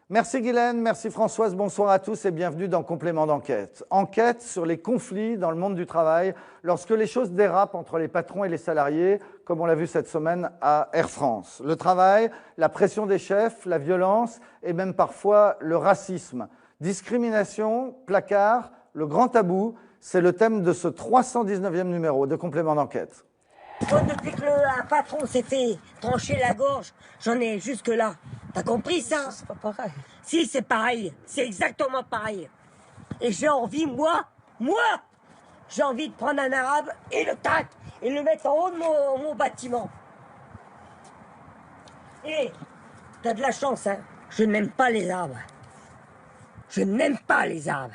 Merci Guylaine, merci Françoise, bonsoir à tous et bienvenue dans Complément d'enquête. Enquête sur les conflits dans le monde du travail lorsque les choses dérapent entre les patrons et les salariés, comme on l'a vu cette semaine à Air France. Le travail, la pression des chefs, la violence et même parfois le racisme. Discrimination, placard, le grand tabou, c'est le thème de ce 319e numéro de Complément d'enquête. Moi, depuis que un patron s'est fait trancher la gorge, j'en ai jusque là. T'as compris ça? C'est pas pareil. Si, c'est pareil. C'est exactement pareil. Et j'ai envie, moi, j'ai envie de prendre un arabe et le tac, et le mettre en haut de mon bâtiment. Et t'as de la chance, hein. Je n'aime pas les arbres. Je n'aime pas les arbres.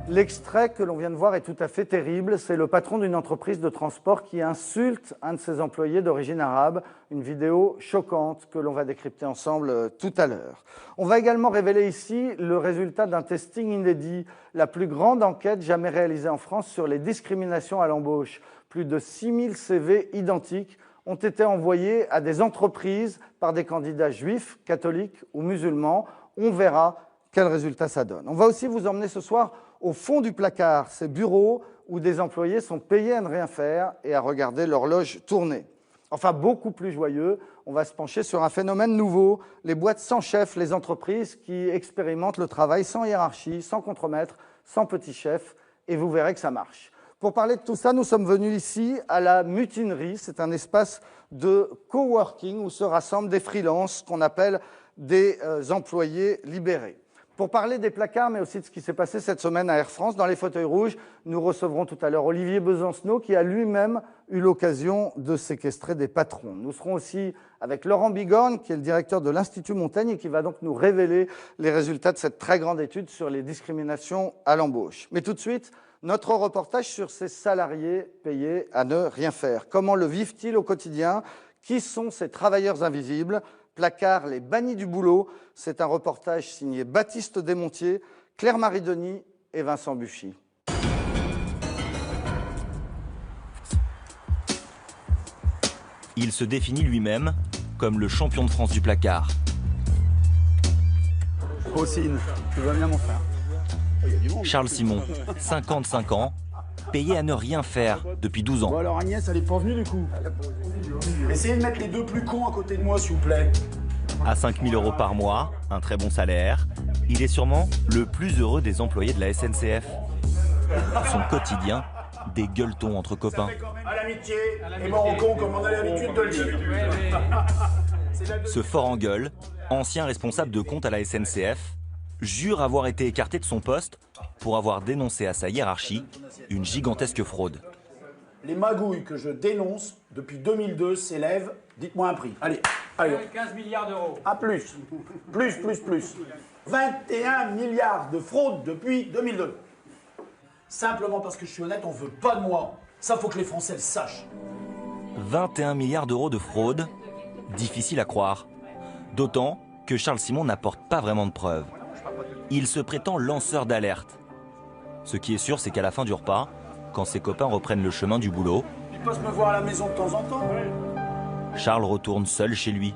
L'extrait que l'on vient de voir est tout à fait terrible. C'est le patron d'une entreprise de transport qui insulte un de ses employés d'origine arabe. Une vidéo choquante que l'on va décrypter ensemble tout à l'heure. On va également révéler ici le résultat d'un testing inédit, la plus grande enquête jamais réalisée en France sur les discriminations à l'embauche. Plus de 6000 CV identiques ont été envoyés à des entreprises par des candidats juifs, catholiques ou musulmans. On verra quel résultat ça donne. On va aussi vous emmener ce soir au fond du placard, ces bureaux où des employés sont payés à ne rien faire et à regarder l'horloge tourner. Enfin, beaucoup plus joyeux, on va se pencher sur un phénomène nouveau, les boîtes sans chef, les entreprises qui expérimentent le travail sans hiérarchie, sans contremaître, sans petit chef, et vous verrez que ça marche. Pour parler de tout ça, nous sommes venus ici à la Mutinerie. C'est un espace de coworking où se rassemblent des freelances qu'on appelle des employés libérés. Pour parler des placards, mais aussi de ce qui s'est passé cette semaine à Air France, dans les fauteuils rouges, nous recevrons tout à l'heure Olivier Besancenot, qui a lui-même eu l'occasion de séquestrer des patrons. Nous serons aussi avec Laurent Bigorne, qui est le directeur de l'Institut Montaigne et qui va donc nous révéler les résultats de cette très grande étude sur les discriminations à l'embauche. Mais tout de suite, notre reportage sur ces salariés payés à ne rien faire. Comment le vivent-ils au quotidien? Qui sont ces travailleurs invisibles? Placard, les bannis du boulot, c'est un reportage signé Baptiste Desmontiers, Claire-Marie Denis et Vincent Buchy. Il se définit lui-même comme le champion de France du placard. Rosine, tu vas bien mon frère? Charles Simon, 55 ans, payé à ne rien faire depuis 12 ans. Bon alors Agnès, elle est pas venue du coup. Essayez de mettre les deux plus cons à côté de moi s'il vous plaît. À 5 000 € par mois, un très bon salaire, il est sûrement le plus heureux des employés de la SNCF. Son quotidien, des gueuletons entre copains. À l'amitié et mort en con comme on a l'habitude de le dire. Ce fort en gueule, ancien responsable de compte à la SNCF, jure avoir été écarté de son poste pour avoir dénoncé à sa hiérarchie une gigantesque fraude. Les magouilles que je dénonce depuis 2002 s'élèvent, dites-moi un prix. Allez. 15 milliards d'euros. À plus. Plus. 21 milliards de fraude depuis 2002. Simplement parce que je suis honnête, on veut pas de moi. Ça, faut que les Français le sachent. 21 milliards d'euros de fraude, difficile à croire. D'autant que Charles Simon n'apporte pas vraiment de preuves. Il se prétend lanceur d'alerte. Ce qui est sûr, c'est qu'à la fin du repas, quand ses copains reprennent le chemin du boulot, Il passe me voir à la maison de temps en temps. Charles retourne seul chez lui.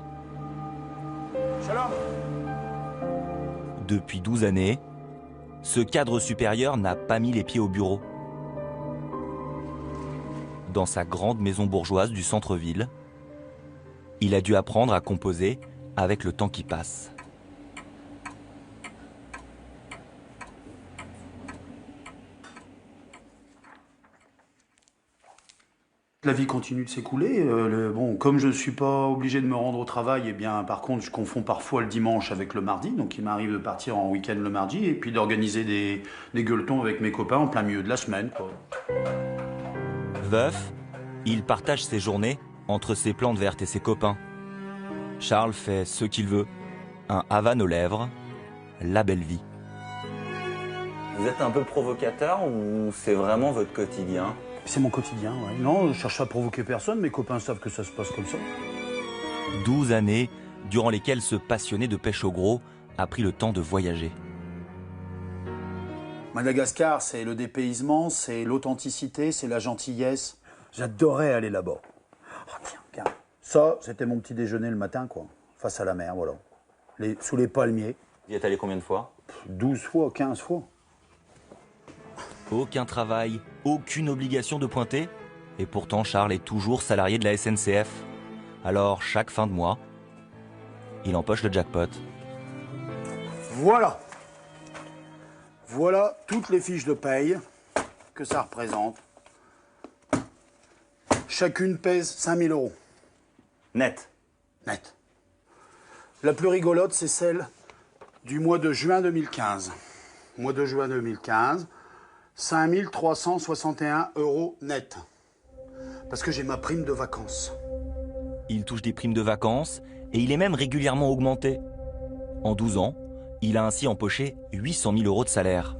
Shalom. Depuis 12 années, ce cadre supérieur n'a pas mis les pieds au bureau. Dans sa grande maison bourgeoise du centre-ville, il a dû apprendre à composer avec le temps qui passe. La vie continue de s'écouler. Bon, comme je ne suis pas obligé de me rendre au travail, eh bien, par contre, je confonds parfois le dimanche avec le mardi. Donc, il m'arrive de partir en week-end le mardi et puis d'organiser des gueuletons avec mes copains en plein milieu de la semaine, quoi. Veuf, il partage ses journées entre ses plantes vertes et ses copains. Charles fait ce qu'il veut. Un Havane aux lèvres, la belle vie. Vous êtes un peu provocateur ou c'est vraiment votre quotidien? C'est mon quotidien, ouais. Non, je cherche à provoquer personne, mes copains savent que ça se passe comme ça. 12 années durant lesquelles ce passionné de pêche au gros a pris le temps de voyager. Madagascar, c'est le dépaysement, c'est l'authenticité, c'est la gentillesse. J'adorais aller là-bas. Oh, tiens, regarde. Ça, c'était mon petit déjeuner le matin, quoi. Face à la mer, voilà. Sous les palmiers. Vous y êtes allé combien de fois? 12 fois, 15 fois. Aucun travail, aucune obligation de pointer. Et pourtant, Charles est toujours salarié de la SNCF. Alors, chaque fin de mois, il empoche le jackpot. Voilà. Voilà toutes les fiches de paye que ça représente. Chacune pèse 5 000 €. Net. Net. La plus rigolote, c'est celle du mois de juin 2015. Mois de juin 2015, 5 361 € net. Parce que j'ai ma prime de vacances. Il touche des primes de vacances et il est même régulièrement augmenté. En 12 ans, il a ainsi empoché 800 000 € de salaire.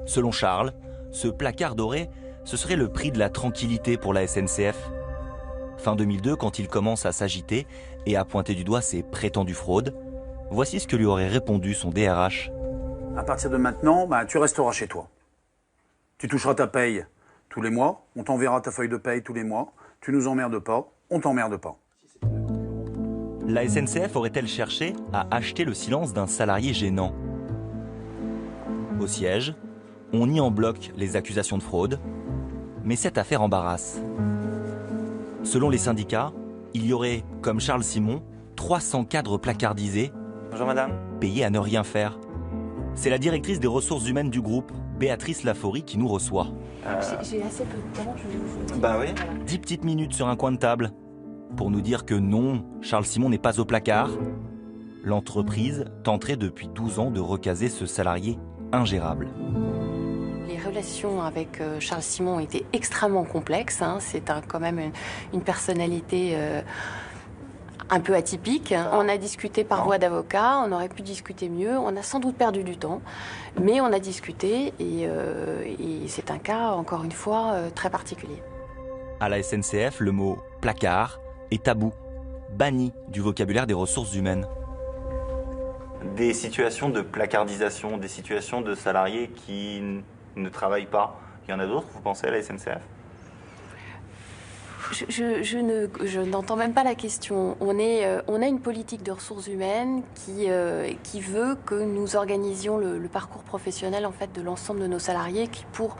Selon Charles, ce placard doré, ce serait le prix de la tranquillité pour la SNCF. Fin 2002, quand il commence à s'agiter et à pointer du doigt ses prétendues fraudes, voici ce que lui aurait répondu son DRH. À partir de maintenant, tu resteras chez toi. Tu toucheras ta paye tous les mois, on t'enverra ta feuille de paye tous les mois, tu nous emmerdes pas, on t'emmerde pas. La SNCF aurait-elle cherché à acheter le silence d'un salarié gênant? Au siège, on nie en bloc les accusations de fraude, mais cette affaire embarrasse. Selon les syndicats, il y aurait, comme Charles Simon, 300 cadres placardisés, bonjour madame, payés à ne rien faire. C'est la directrice des ressources humaines du groupe, Béatrice Laforie, qui nous reçoit. J'ai assez peu de temps, Bah oui. 10 petites minutes sur un coin de table pour nous dire que non, Charles Simon n'est pas au placard. L'entreprise tenterait depuis 12 ans de recaser ce salarié ingérable. Les relations avec Charles Simon ont été extrêmement complexes. C'est quand même une personnalité un peu atypique. On a discuté par voie d'avocat, on aurait pu discuter mieux, on a sans doute perdu du temps, mais on a discuté et c'est un cas, encore une fois, très particulier. À la SNCF, le mot « placard » est tabou, banni du vocabulaire des ressources humaines. Des situations de placardisation, des situations de salariés qui ne travaillent pas, il y en a d'autres, vous pensez, à la SNCF? Je n'entends même pas la question. On a une politique de ressources humaines qui veut que nous organisions le parcours professionnel en fait, de l'ensemble de nos salariés qui, pour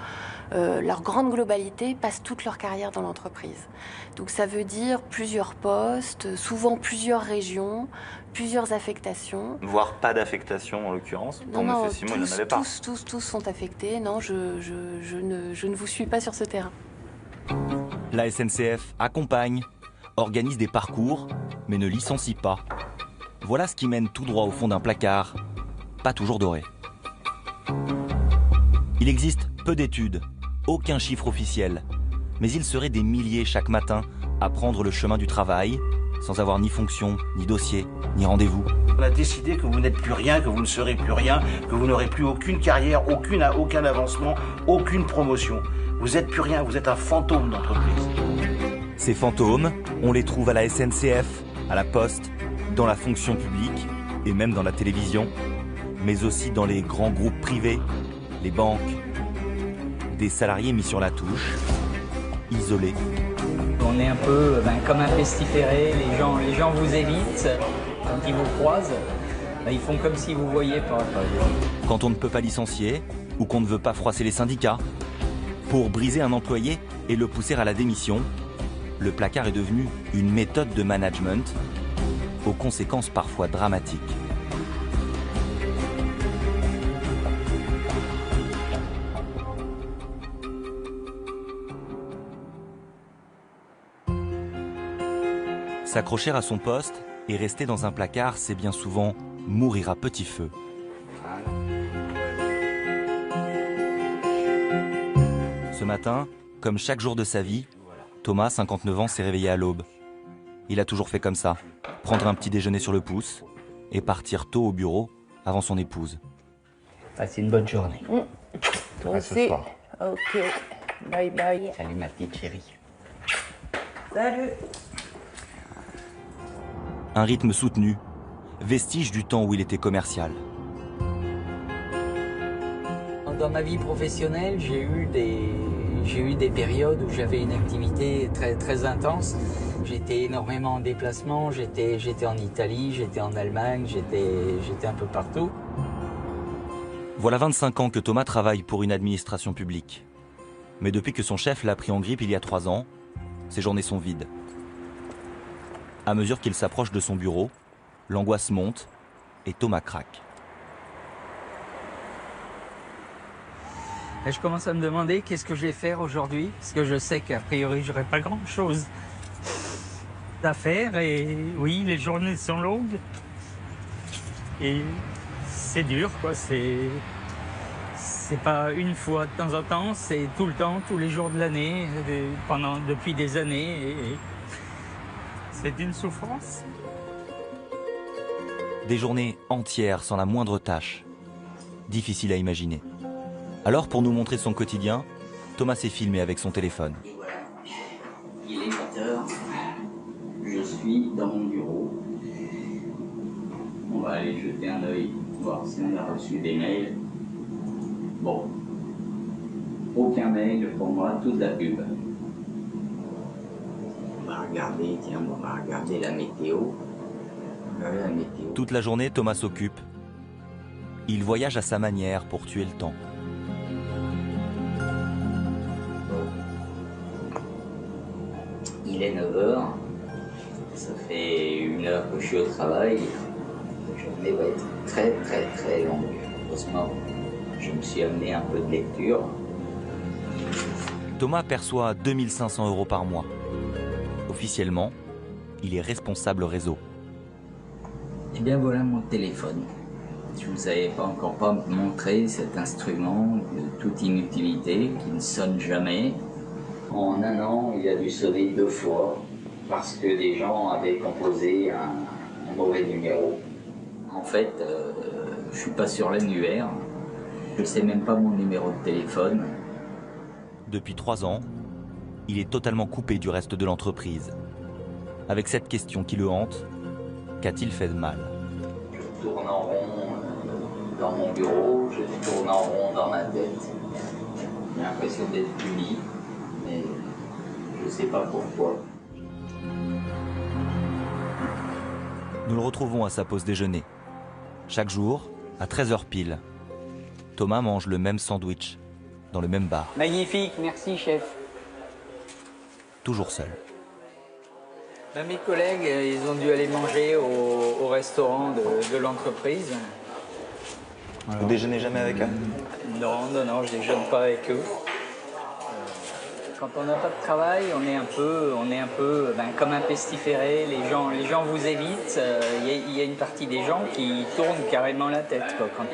leur grande globalité, passent toute leur carrière dans l'entreprise. Donc ça veut dire plusieurs postes, souvent plusieurs régions, plusieurs affectations. Voire pas d'affectation en l'occurrence. Pour Non, M. Simon, il n'en avait pas. Tous sont affectés. Non, je ne vous suis pas sur ce terrain. La SNCF accompagne, organise des parcours, mais ne licencie pas. Voilà ce qui mène tout droit au fond d'un placard, pas toujours doré. Il existe peu d'études, aucun chiffre officiel, mais il serait des milliers chaque matin à prendre le chemin du travail, sans avoir ni fonction, ni dossier, ni rendez-vous. On a décidé que vous n'êtes plus rien, que vous ne serez plus rien, que vous n'aurez plus aucune carrière, aucun avancement, aucune promotion. Vous n'êtes plus rien, vous êtes un fantôme d'entreprise. Ces fantômes, on les trouve à la SNCF, à la Poste, dans la fonction publique et même dans la télévision, mais aussi dans les grands groupes privés, les banques. Des salariés mis sur la touche, isolés. On est un peu comme un pestiféré, les gens vous évitent, quand ils vous croisent, ils font comme si vous ne voyaient pas. Quand on ne peut pas licencier ou qu'on ne veut pas froisser les syndicats, pour briser un employé et le pousser à la démission, le placard est devenu une méthode de management aux conséquences parfois dramatiques. S'accrocher à son poste et rester dans un placard, c'est bien souvent mourir à petit feu. Ce matin, comme chaque jour de sa vie, Thomas, 59 ans, s'est réveillé à l'aube. Il a toujours fait comme ça, prendre un petit déjeuner sur le pouce et partir tôt au bureau avant son épouse. C'est une bonne journée. Toi aussi. Ok. Bye bye. Salut ma petite chérie. Salut. Un rythme soutenu, vestige du temps où il était commercial. Dans ma vie professionnelle, j'ai eu des périodes où j'avais une activité très intense. J'étais énormément en déplacement, j'étais en Italie, j'étais en Allemagne, j'étais un peu partout. Voilà 25 ans que Thomas travaille pour une administration publique. Mais depuis que son chef l'a pris en grippe il y a 3 ans, ses journées sont vides. À mesure qu'il s'approche de son bureau, l'angoisse monte et Thomas craque. Et je commence à me demander qu'est-ce que je vais faire aujourd'hui, parce que je sais qu'a priori j'aurai pas grand-chose à faire et oui, les journées sont longues et c'est dur quoi, c'est pas une fois de temps en temps, c'est tout le temps, tous les jours de l'année, depuis des années et c'est une souffrance. Des journées entières sans la moindre tâche. Difficile à imaginer. Alors, pour nous montrer son quotidien, Thomas s'est filmé avec son téléphone. Et voilà, il est 20h, je suis dans mon bureau. On va aller jeter un œil, voir si on a reçu des mails. Bon, aucun mail pour moi, toute la pub. On va regarder, tiens, on va regarder la météo. La météo. Toute la journée, Thomas s'occupe. Il voyage à sa manière pour tuer le temps. Il est 9h, ça fait 1 heure que je suis au travail. La journée va être très longue. Heureusement, je me suis amené un peu de lecture. Thomas perçoit 2500 € par mois. Officiellement, il est responsable réseau. Eh bien voilà mon téléphone. Je ne vous avais encore pas montré cet instrument de toute inutilité qui ne sonne jamais. En 1 an, il a dû sonner 2 fois parce que des gens avaient composé un mauvais numéro. En fait, je ne suis pas sur l'annuaire. Je ne sais même pas mon numéro de téléphone. Depuis 3 ans, il est totalement coupé du reste de l'entreprise. Avec cette question qui le hante, qu'a-t-il fait de mal? Je tourne en rond dans mon bureau, je tourne en rond dans ma tête. J'ai l'impression d'être puni, mais je ne sais pas pourquoi. Nous le retrouvons à sa pause déjeuner. Chaque jour, à 13h pile, Thomas mange le même sandwich, dans le même bar. Magnifique, merci chef. Toujours seul. Mes collègues, ils ont dû aller manger au restaurant de l'entreprise. Vous déjeunez jamais avec eux? Non, je déjeune pas avec eux. Quand on n'a pas de travail, on est un peu comme un pestiféré. Les gens vous évitent. Il y a une partie des gens qui tournent carrément la tête, quoi. Quand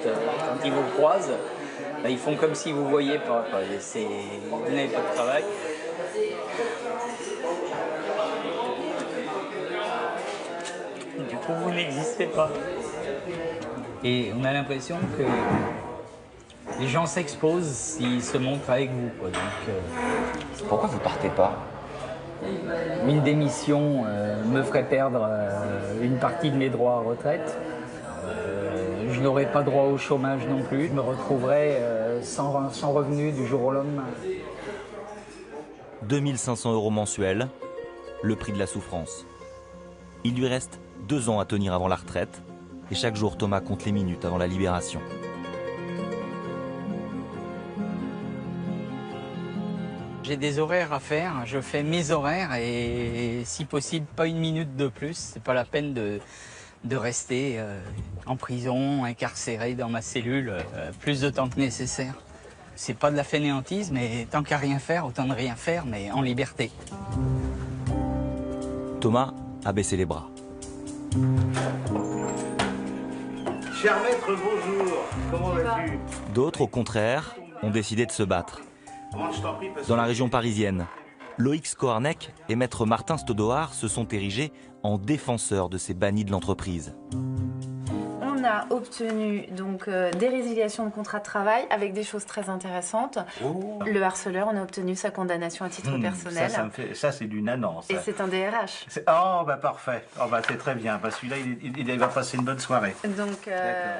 ils vous croisent, ils font comme si vous ne voyez pas, quoi. Vous n'avez pas de travail. Du coup, vous n'existez pas. Et on a l'impression que les gens s'exposent s'ils se montrent avec vous, quoi. Donc, pourquoi vous partez pas? Une démission me ferait perdre une partie de mes droits à retraite. Je n'aurais pas droit au chômage non plus. Je me retrouverais sans revenu du jour au lendemain. 2500 € mensuels, le prix de la souffrance. Il lui reste 2 ans à tenir avant la retraite, et chaque jour Thomas compte les minutes avant la libération. J'ai des horaires à faire, je fais mes horaires et si possible pas une minute de plus. C'est pas la peine de rester en prison, incarcéré dans ma cellule plus de temps que nécessaire. C'est pas de la fainéantise, mais tant qu'à rien faire, autant de rien faire, mais en liberté. Thomas a baissé les bras. Cher maître, bonjour. Comment vas-tu? D'autres, au contraire, ont décidé de se battre. Dans la région parisienne, Loïc Skoarnek et maître Martin Stodoar se sont érigés en défenseurs de ces bannis de l'entreprise. On on a obtenu donc des résiliations de contrat de travail avec des choses très intéressantes. Oh. Le harceleur, on a obtenu sa condamnation à titre personnel. Ça c'est du nanan. Ça. Et c'est un DRH. Oh bah parfait. Oh bah c'est très bien. Bah celui-là il va passer une bonne soirée. Donc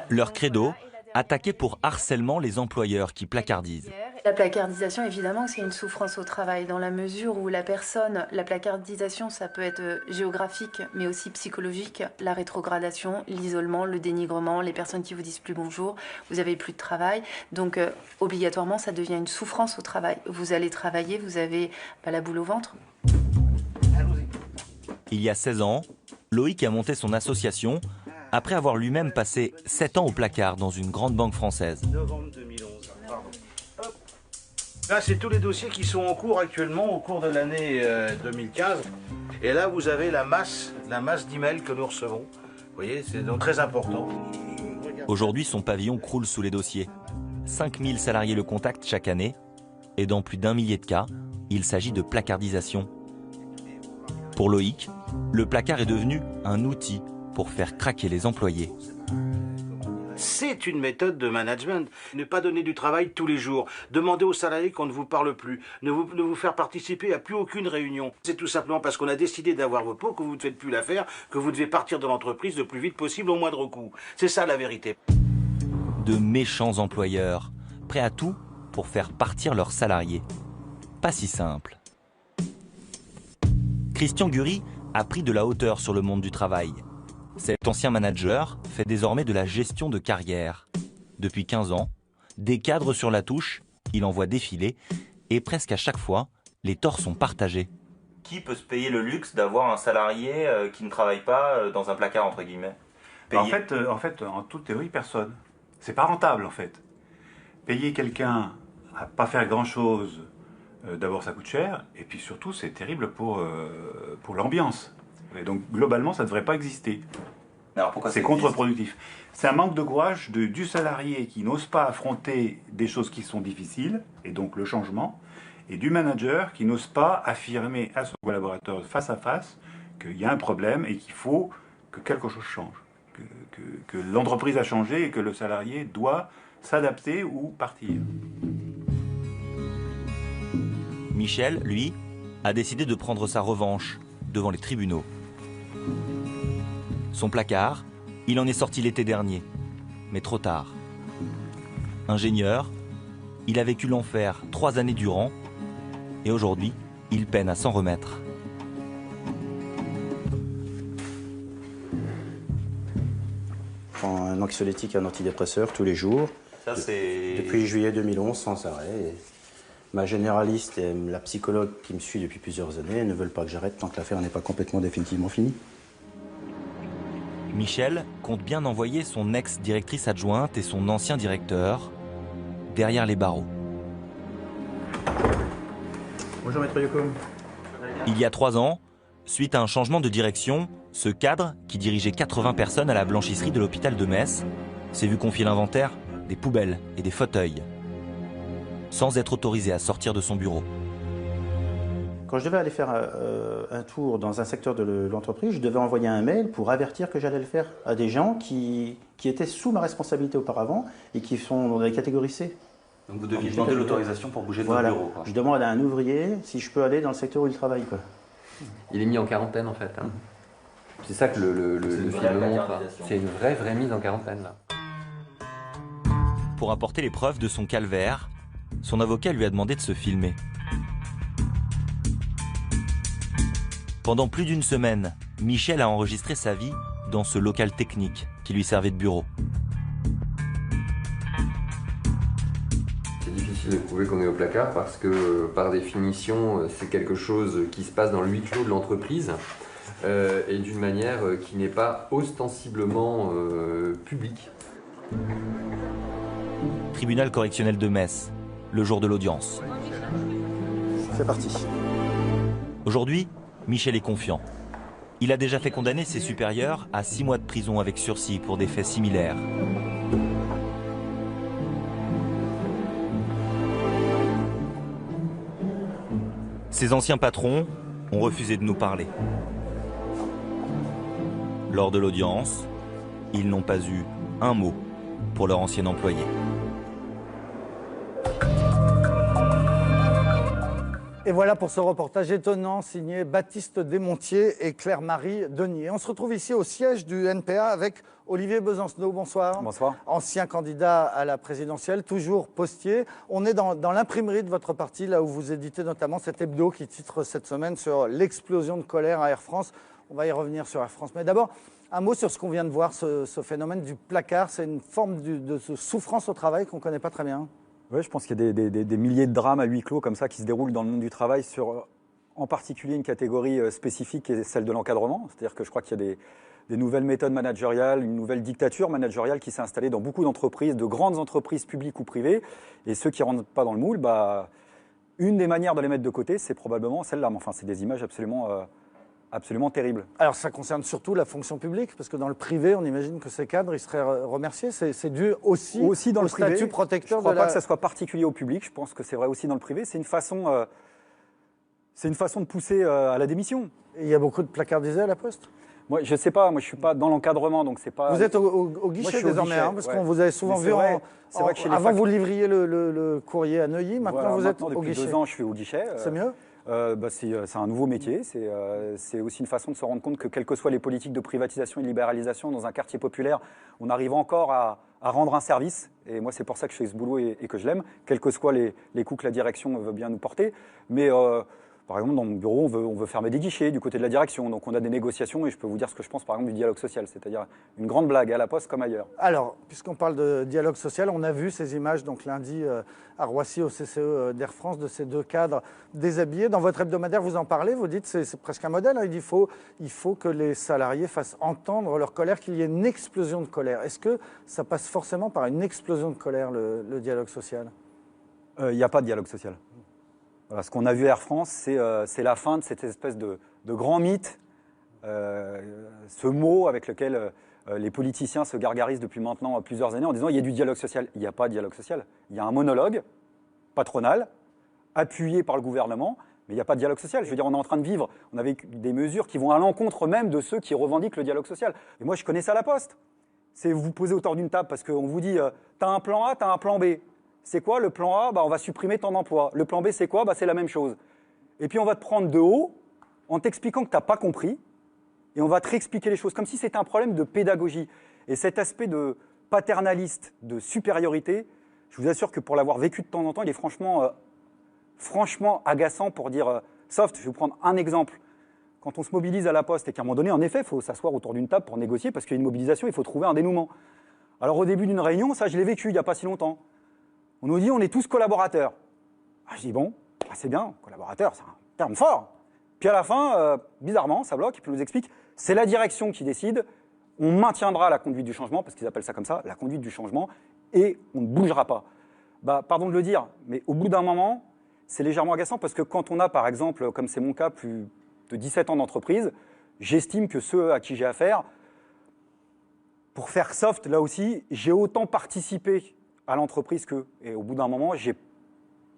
leur credo, attaquer pour harcèlement les employeurs qui placardisent. La placardisation, évidemment, c'est une souffrance au travail, dans la mesure où la placardisation, ça peut être géographique, mais aussi psychologique, la rétrogradation, l'isolement, le dénigrement, les personnes qui vous disent plus bonjour, vous avez plus de travail. Donc, obligatoirement, ça devient une souffrance au travail. Vous allez travailler, vous avez la boule au ventre. Il y a 16 ans, Loïc a monté son association après avoir lui-même passé 7 ans au placard dans une grande banque française. Novembre 2011. Pardon. Là, c'est tous les dossiers qui sont en cours actuellement, au cours de l'année 2015. Et là, vous avez la masse d'emails que nous recevons. Vous voyez, c'est donc très important. Aujourd'hui, son pavillon croule sous les dossiers. 5000 salariés le contactent chaque année. Et dans plus d'1 millier de cas, il s'agit de placardisation. Pour Loïc, le placard est devenu un outil pour faire craquer les employés. C'est une méthode de management. Ne pas donner du travail tous les jours. Demander aux salariés qu'on ne vous parle plus. Ne vous faire participer à plus aucune réunion. C'est tout simplement parce qu'on a décidé d'avoir vos pots que vous ne faites plus l'affaire, que vous devez partir de l'entreprise le plus vite possible au moindre coût. C'est ça la vérité. De méchants employeurs, prêts à tout pour faire partir leurs salariés. Pas si simple. Christian Gury a pris de la hauteur sur le monde du travail. Cet ancien manager fait désormais de la gestion de carrière. Depuis 15 ans, des cadres sur la touche, il en voit défiler, et presque à chaque fois, les torts sont partagés. Qui peut se payer le luxe d'avoir un salarié qui ne travaille pas dans un placard, entre guillemets? En fait, en toute théorie, personne. C'est pas rentable, en fait. Payer quelqu'un à pas faire grand-chose, d'abord ça coûte cher, et puis surtout c'est terrible pour l'ambiance. Et donc globalement ça ne devrait pas exister. C'est contre-productif. C'est un manque de courage du salarié qui n'ose pas affronter des choses qui sont difficiles, et donc le changement, et du manager qui n'ose pas affirmer à son collaborateur face à face qu'il y a un problème et qu'il faut que quelque chose change, que l'entreprise a changé et que le salarié doit s'adapter ou partir. Michel, lui, a décidé de prendre sa revanche devant les tribunaux. Son placard, il en est sorti l'été dernier, mais trop tard. Ingénieur, il a vécu l'enfer 3 années durant, et aujourd'hui, il peine à s'en remettre. Je prends un anxiolytique et un antidépresseur tous les jours. Ça, depuis juillet 2011, sans arrêt. Et ma généraliste et la psychologue qui me suit depuis plusieurs années ne veulent pas que j'arrête tant que l'affaire n'est pas complètement définitivement finie. Michel compte bien envoyer son ex-directrice adjointe et son ancien directeur derrière les barreaux. Bonjour Maître Yocum. Il y a 3 ans, suite à un changement de direction, ce cadre, qui dirigeait 80 personnes à la blanchisserie de l'hôpital de Metz, s'est vu confier l'inventaire des poubelles et des fauteuils, sans être autorisé à sortir de son bureau. Quand je devais aller faire un tour dans un secteur de l'entreprise, je devais envoyer un mail pour avertir que j'allais le faire à des gens qui étaient sous ma responsabilité auparavant et qui sont dans les catégories C. Donc vous deviez demander l'autorisation pour bouger de votre bureau, quoi. Je demande à un ouvrier si je peux aller dans le secteur où il travaille, quoi. Il est mis en quarantaine en fait. Hein. C'est ça que le film montre. C'est une vraie mise en quarantaine là. Pour apporter les preuves de son calvaire, son avocat lui a demandé de se filmer. Pendant plus d'1 semaine, Michel a enregistré sa vie dans ce local technique qui lui servait de bureau. C'est difficile de prouver qu'on est au placard parce que, par définition, c'est quelque chose qui se passe dans le huis clos de l'entreprise et d'une manière qui n'est pas ostensiblement publique. Tribunal correctionnel de Metz, le jour de l'audience. C'est parti. Aujourd'hui, Michel est confiant. Il a déjà fait condamner ses supérieurs à 6 mois de prison avec sursis pour des faits similaires. Ses anciens patrons ont refusé de nous parler. Lors de l'audience, Ils n'ont pas eu un mot pour leur ancien employé. Et voilà pour ce reportage étonnant signé Baptiste Desmontiers et Claire-Marie Denier. On se retrouve ici au siège du NPA avec Olivier Besancenot. Bonsoir. Bonsoir. Ancien candidat à la présidentielle, toujours postier. On est dans l'imprimerie de votre parti, là où vous éditez notamment cet hebdo qui titre cette semaine sur l'explosion de colère à Air France. On va y revenir sur Air France. Mais d'abord, un mot sur ce qu'on vient de voir, ce phénomène du placard. C'est une forme de souffrance au travail qu'on ne connaît pas très bien. Oui, je pense qu'il y a des milliers de drames à huis clos comme ça qui se déroulent dans le monde du travail sur en particulier une catégorie spécifique qui est celle de l'encadrement. C'est-à-dire que je crois qu'il y a des nouvelles méthodes managériales, une nouvelle dictature managériale qui s'est installée dans beaucoup d'entreprises, de grandes entreprises publiques ou privées. Et ceux qui ne rentrent pas dans le moule, une des manières de les mettre de côté, c'est probablement celle-là. Mais enfin, c'est des images absolument terribles. Alors ça concerne surtout la fonction publique, parce que dans le privé, on imagine que ces cadres, ils seraient remerciés. C'est dû aussi dans au le privé, statut protecteur de la... Je ne crois pas que ça soit particulier au public, je pense que c'est vrai aussi dans le privé. C'est une façon de pousser à la démission. Et il y a beaucoup de placardisés à la Poste ? Moi, je ne sais pas, moi je ne suis pas dans l'encadrement, donc c'est pas... Vous êtes au guichet désormais, parce qu'on vous avez souvent vu vrai que chez avant vous livriez le courrier à Neuilly, maintenant vous êtes au guichet. Depuis 2 ans, je suis au guichet. C'est mieux ? C'est un nouveau métier, c'est aussi une façon de se rendre compte que quelles que soient les politiques de privatisation et de libéralisation dans un quartier populaire, on arrive encore à rendre un service, et moi c'est pour ça que je fais ce boulot et que je l'aime, quels que soient les coups que la direction veut bien nous porter, mais par exemple dans mon bureau on veut fermer des guichets du côté de la direction, donc on a des négociations et je peux vous dire ce que je pense par exemple du dialogue social, c'est-à-dire une grande blague à la Poste comme ailleurs. Alors, puisqu'on parle de dialogue social, on a vu ces images donc lundi à Roissy au CCE d'Air France de ces 2 cadres déshabillés. Dans votre hebdomadaire, vous en parlez, vous dites c'est presque un modèle, hein, il faut que les salariés fassent entendre leur colère, qu'il y ait une explosion de colère. Est-ce que ça passe forcément par une explosion de colère, le dialogue social ? Il n'y a pas de dialogue social. Voilà, ce qu'on a vu à Air France, c'est la fin de cette espèce de grand mythe, ce mot avec lequel les politiciens se gargarisent depuis maintenant plusieurs années en disant il y a du dialogue social. Il n'y a pas de dialogue social. Il y a un monologue patronal, appuyé par le gouvernement, mais il n'y a pas de dialogue social. Je veux dire, on est en train de vivre, on avait des mesures qui vont à l'encontre même de ceux qui revendiquent le dialogue social. Et moi, je connais ça à la Poste. C'est vous vous posez autour d'une table parce qu'on vous dit tu as un plan A, tu as un plan B. C'est quoi le plan A ? On va supprimer ton emploi. Le plan B, c'est quoi ? C'est la même chose. Et puis on va te prendre de haut en t'expliquant que tu n'as pas compris et on va te réexpliquer les choses comme si c'était un problème de pédagogie. Et cet aspect de paternaliste, de supériorité, je vous assure que pour l'avoir vécu de temps en temps, il est franchement agaçant pour dire soft. Je vais vous prendre un exemple. Quand on se mobilise à la Poste et qu'à un moment donné, en effet, il faut s'asseoir autour d'une table pour négocier parce qu'il y a une mobilisation, il faut trouver un dénouement. Alors au début d'une réunion, ça je l'ai vécu il n'y a pas si longtemps. On nous dit on est tous collaborateurs. Je dis bon, c'est bien, collaborateur, c'est un terme fort. Puis à la fin, bizarrement, ça bloque, et puis on nous explique, c'est la direction qui décide, on maintiendra la conduite du changement, parce qu'ils appellent ça comme ça, la conduite du changement, et on ne bougera pas. Pardon de le dire, mais au bout d'un moment, c'est légèrement agaçant, parce que quand on a, par exemple, comme c'est mon cas, plus de 17 ans d'entreprise, j'estime que ceux à qui j'ai affaire, pour faire soft, là aussi, j'ai autant participé à l'entreprise qu'eux. Et au bout d'un moment,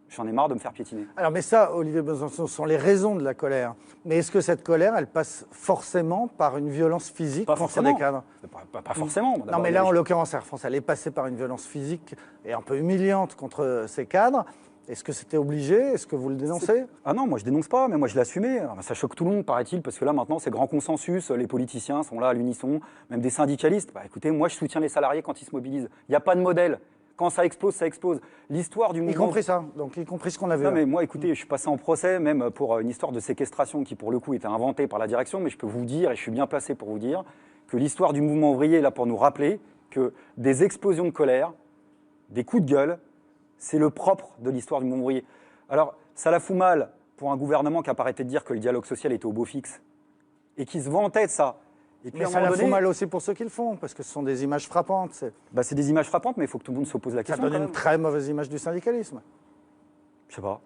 j'en ai marre de me faire piétiner. Alors, mais ça, Olivier Besancenot, sont les raisons de la colère. Mais est-ce que cette colère, elle passe forcément par une violence physique contre des cadres ? Pas forcément. Non, mais là, en l'occurrence, Air France, elle est passée par une violence physique et un peu humiliante contre ces cadres. Est-ce que c'était obligé ? Est-ce que vous le dénoncez ? Ah non, moi je dénonce pas, mais moi je l'assumais. Ça choque tout le monde, paraît-il, parce que là maintenant c'est grand consensus, les politiciens sont là à l'unisson, même des syndicalistes. Écoutez, moi je soutiens les salariés quand ils se mobilisent. Il n'y a pas de modèle. Quand ça explose, ça explose. L'histoire du mouvement... Y compris ça, donc y compris ce qu'on a vu. Non mais moi, écoutez, je suis passé en procès, même pour une histoire de séquestration qui, pour le coup, était inventée par la direction, mais je peux vous dire, et je suis bien placé pour vous dire, que l'histoire du mouvement ouvrier est là pour nous rappeler que des explosions de colère, des coups de gueule, c'est le propre de l'histoire du mouvement ouvrier. Alors, ça la fout mal pour un gouvernement qui a pas arrêté de dire que le dialogue social était au beau fixe, et qui se vantait de ça. Et puis, mais ça la fout mal aussi pour ceux qui le font, parce que ce sont des images frappantes. C'est des images frappantes, mais il faut que tout le monde se pose la question. Ça donne une très mauvaise image du syndicalisme. Je sais pas.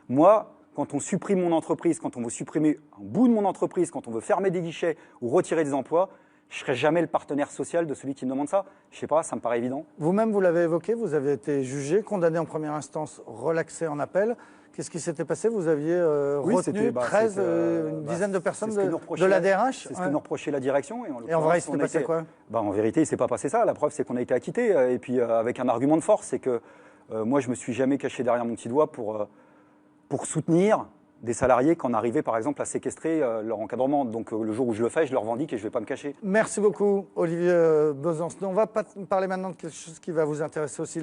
Moi, quand on supprime mon entreprise, quand on veut supprimer un bout de mon entreprise, quand on veut fermer des guichets ou retirer des emplois, je ne serai jamais le partenaire social de celui qui me demande ça. Je ne sais pas, ça me paraît évident. Vous-même, vous l'avez évoqué, vous avez été jugé, condamné en première instance, relaxé en appel. Qu'est-ce qui s'était passé? Vous aviez retenu 13, une dizaine de personnes de la DRH? C'est ce que nous reprochait la direction. Et en vrai, il s'était passé quoi? En vérité, il ne s'est pas passé ça. La preuve, c'est qu'on a été acquittés. Et puis, avec un argument de force, c'est que moi, je ne me suis jamais caché derrière mon petit doigt pour soutenir des salariés quand on arrivait, par exemple, à séquestrer leur encadrement. Donc, le jour où je le fais, je le revendique et je ne vais pas me cacher. Merci beaucoup, Olivier Besancenot. On va parler maintenant de quelque chose qui va vous intéresser aussi,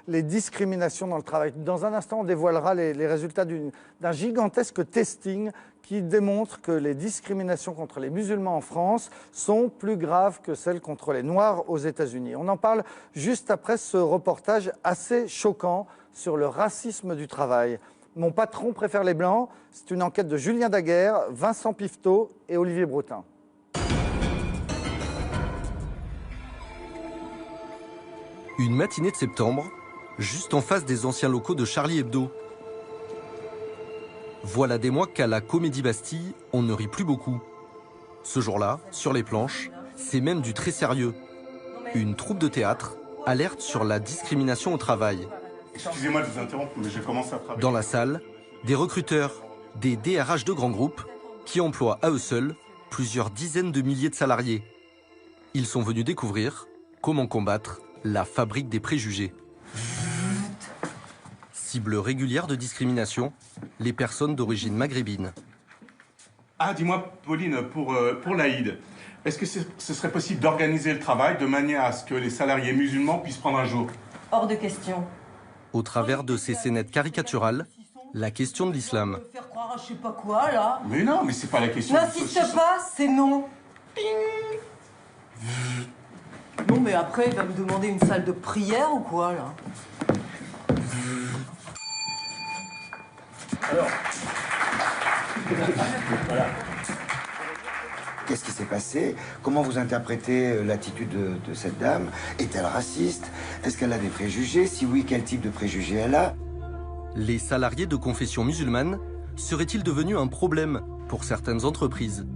les discriminations dans le travail. Dans un instant, on dévoilera les résultats d'un gigantesque testing qui démontre que les discriminations contre les musulmans en France sont plus graves que celles contre les Noirs aux États-Unis. On en parle juste après ce reportage assez choquant sur le racisme du travail. Mon patron préfère les Blancs, c'est une enquête de Julien Daguerre, Vincent Pifteau et Olivier Broutin. Une matinée de septembre, juste en face des anciens locaux de Charlie Hebdo. Voilà des mois qu'à la Comédie Bastille, on ne rit plus beaucoup. Ce jour-là, sur les planches, c'est même du très sérieux. Une troupe de théâtre alerte sur la discrimination au travail. Excusez-moi de vous interrompre, mais je commence à travailler. Dans la salle, des recruteurs, des DRH de grands groupes, qui emploient à eux seuls plusieurs dizaines de milliers de salariés. Ils sont venus découvrir comment combattre la fabrique des préjugés. Cible régulière de discrimination, les personnes d'origine maghrébine. Ah, dis-moi, Pauline, pour l'Aïd, est-ce que ce serait possible d'organiser le travail de manière à ce que les salariés musulmans puissent prendre un jour? Hors de question. Au travers de ces scénettes caricaturales, la question de l'islam. Faire croire à je sais pas quoi, là. Mais non, mais c'est pas la question. N'insiste pas, c'est non. Non, mais après, il va me demander une salle de prière ou quoi, là? Alors. Voilà. Qu'est-ce qui s'est passé? Comment vous interprétez l'attitude de cette dame? Est-elle raciste? Est-ce qu'elle a des préjugés? Si oui, quel type de préjugés elle a? Les salariés de confession musulmane seraient-ils devenus un problème pour certaines entreprises?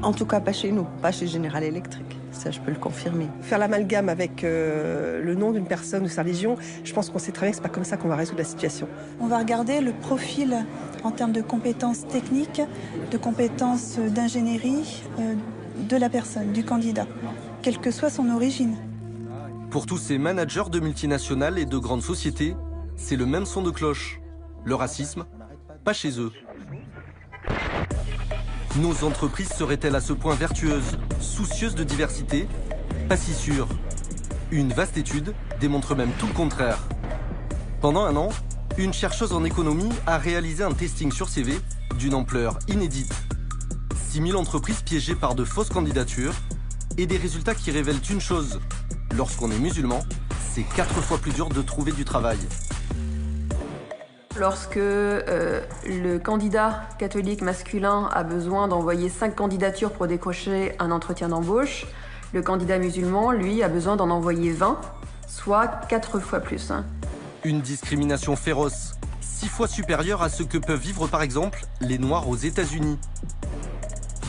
En tout cas, pas chez nous, pas chez General Electric. Ça, je peux le confirmer. Faire l'amalgame avec le nom d'une personne ou sa religion, je pense qu'on sait très bien que c'est pas comme ça qu'on va résoudre la situation. On va regarder le profil en termes de compétences techniques, de compétences d'ingénierie de la personne, du candidat, quelle que soit son origine. Pour tous ces managers de multinationales et de grandes sociétés, c'est le même son de cloche. Le racisme, pas chez eux. Nos entreprises seraient-elles à ce point vertueuses, soucieuses de diversité? Pas si sûr. Une vaste étude démontre même tout le contraire. Pendant un an, une chercheuse en économie a réalisé un testing sur CV d'une ampleur inédite. 6000 entreprises piégées par de fausses candidatures et des résultats qui révèlent une chose. Lorsqu'on est musulman, c'est 4 fois plus dur de trouver du travail. Lorsque le candidat catholique masculin a besoin d'envoyer 5 candidatures pour décrocher un entretien d'embauche, le candidat musulman, lui, a besoin d'en envoyer 20, soit 4 fois plus. Une discrimination féroce, 6 fois supérieure à ce que peuvent vivre par exemple les Noirs aux États-Unis.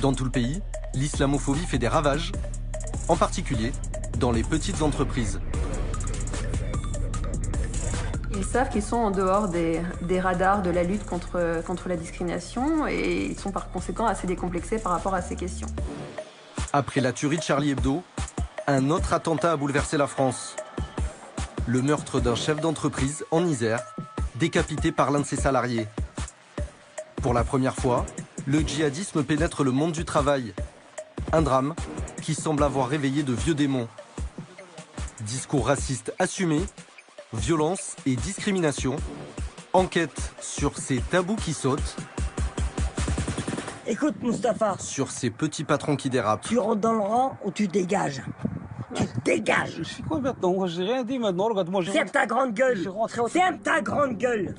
Dans tout le pays, l'islamophobie fait des ravages, en particulier dans les petites entreprises. Ils savent qu'ils sont en dehors des radars de la lutte contre la discrimination et ils sont par conséquent assez décomplexés par rapport à ces questions. Après la tuerie de Charlie Hebdo, un autre attentat a bouleversé la France. Le meurtre d'un chef d'entreprise en Isère, décapité par l'un de ses salariés. Pour la première fois, le djihadisme pénètre le monde du travail. Un drame qui semble avoir réveillé de vieux démons. Discours racistes assumés, violence et discrimination. Enquête sur ces tabous qui sautent. Écoute, Mustapha. Sur ces petits patrons qui dérapent. Tu rentres dans le rang ou tu dégages? Tu dégages. Je fais quoi maintenant? Moi, j'ai rien dit maintenant. Regarde-moi, ferme ta grande gueule. Ferme ta grande gueule.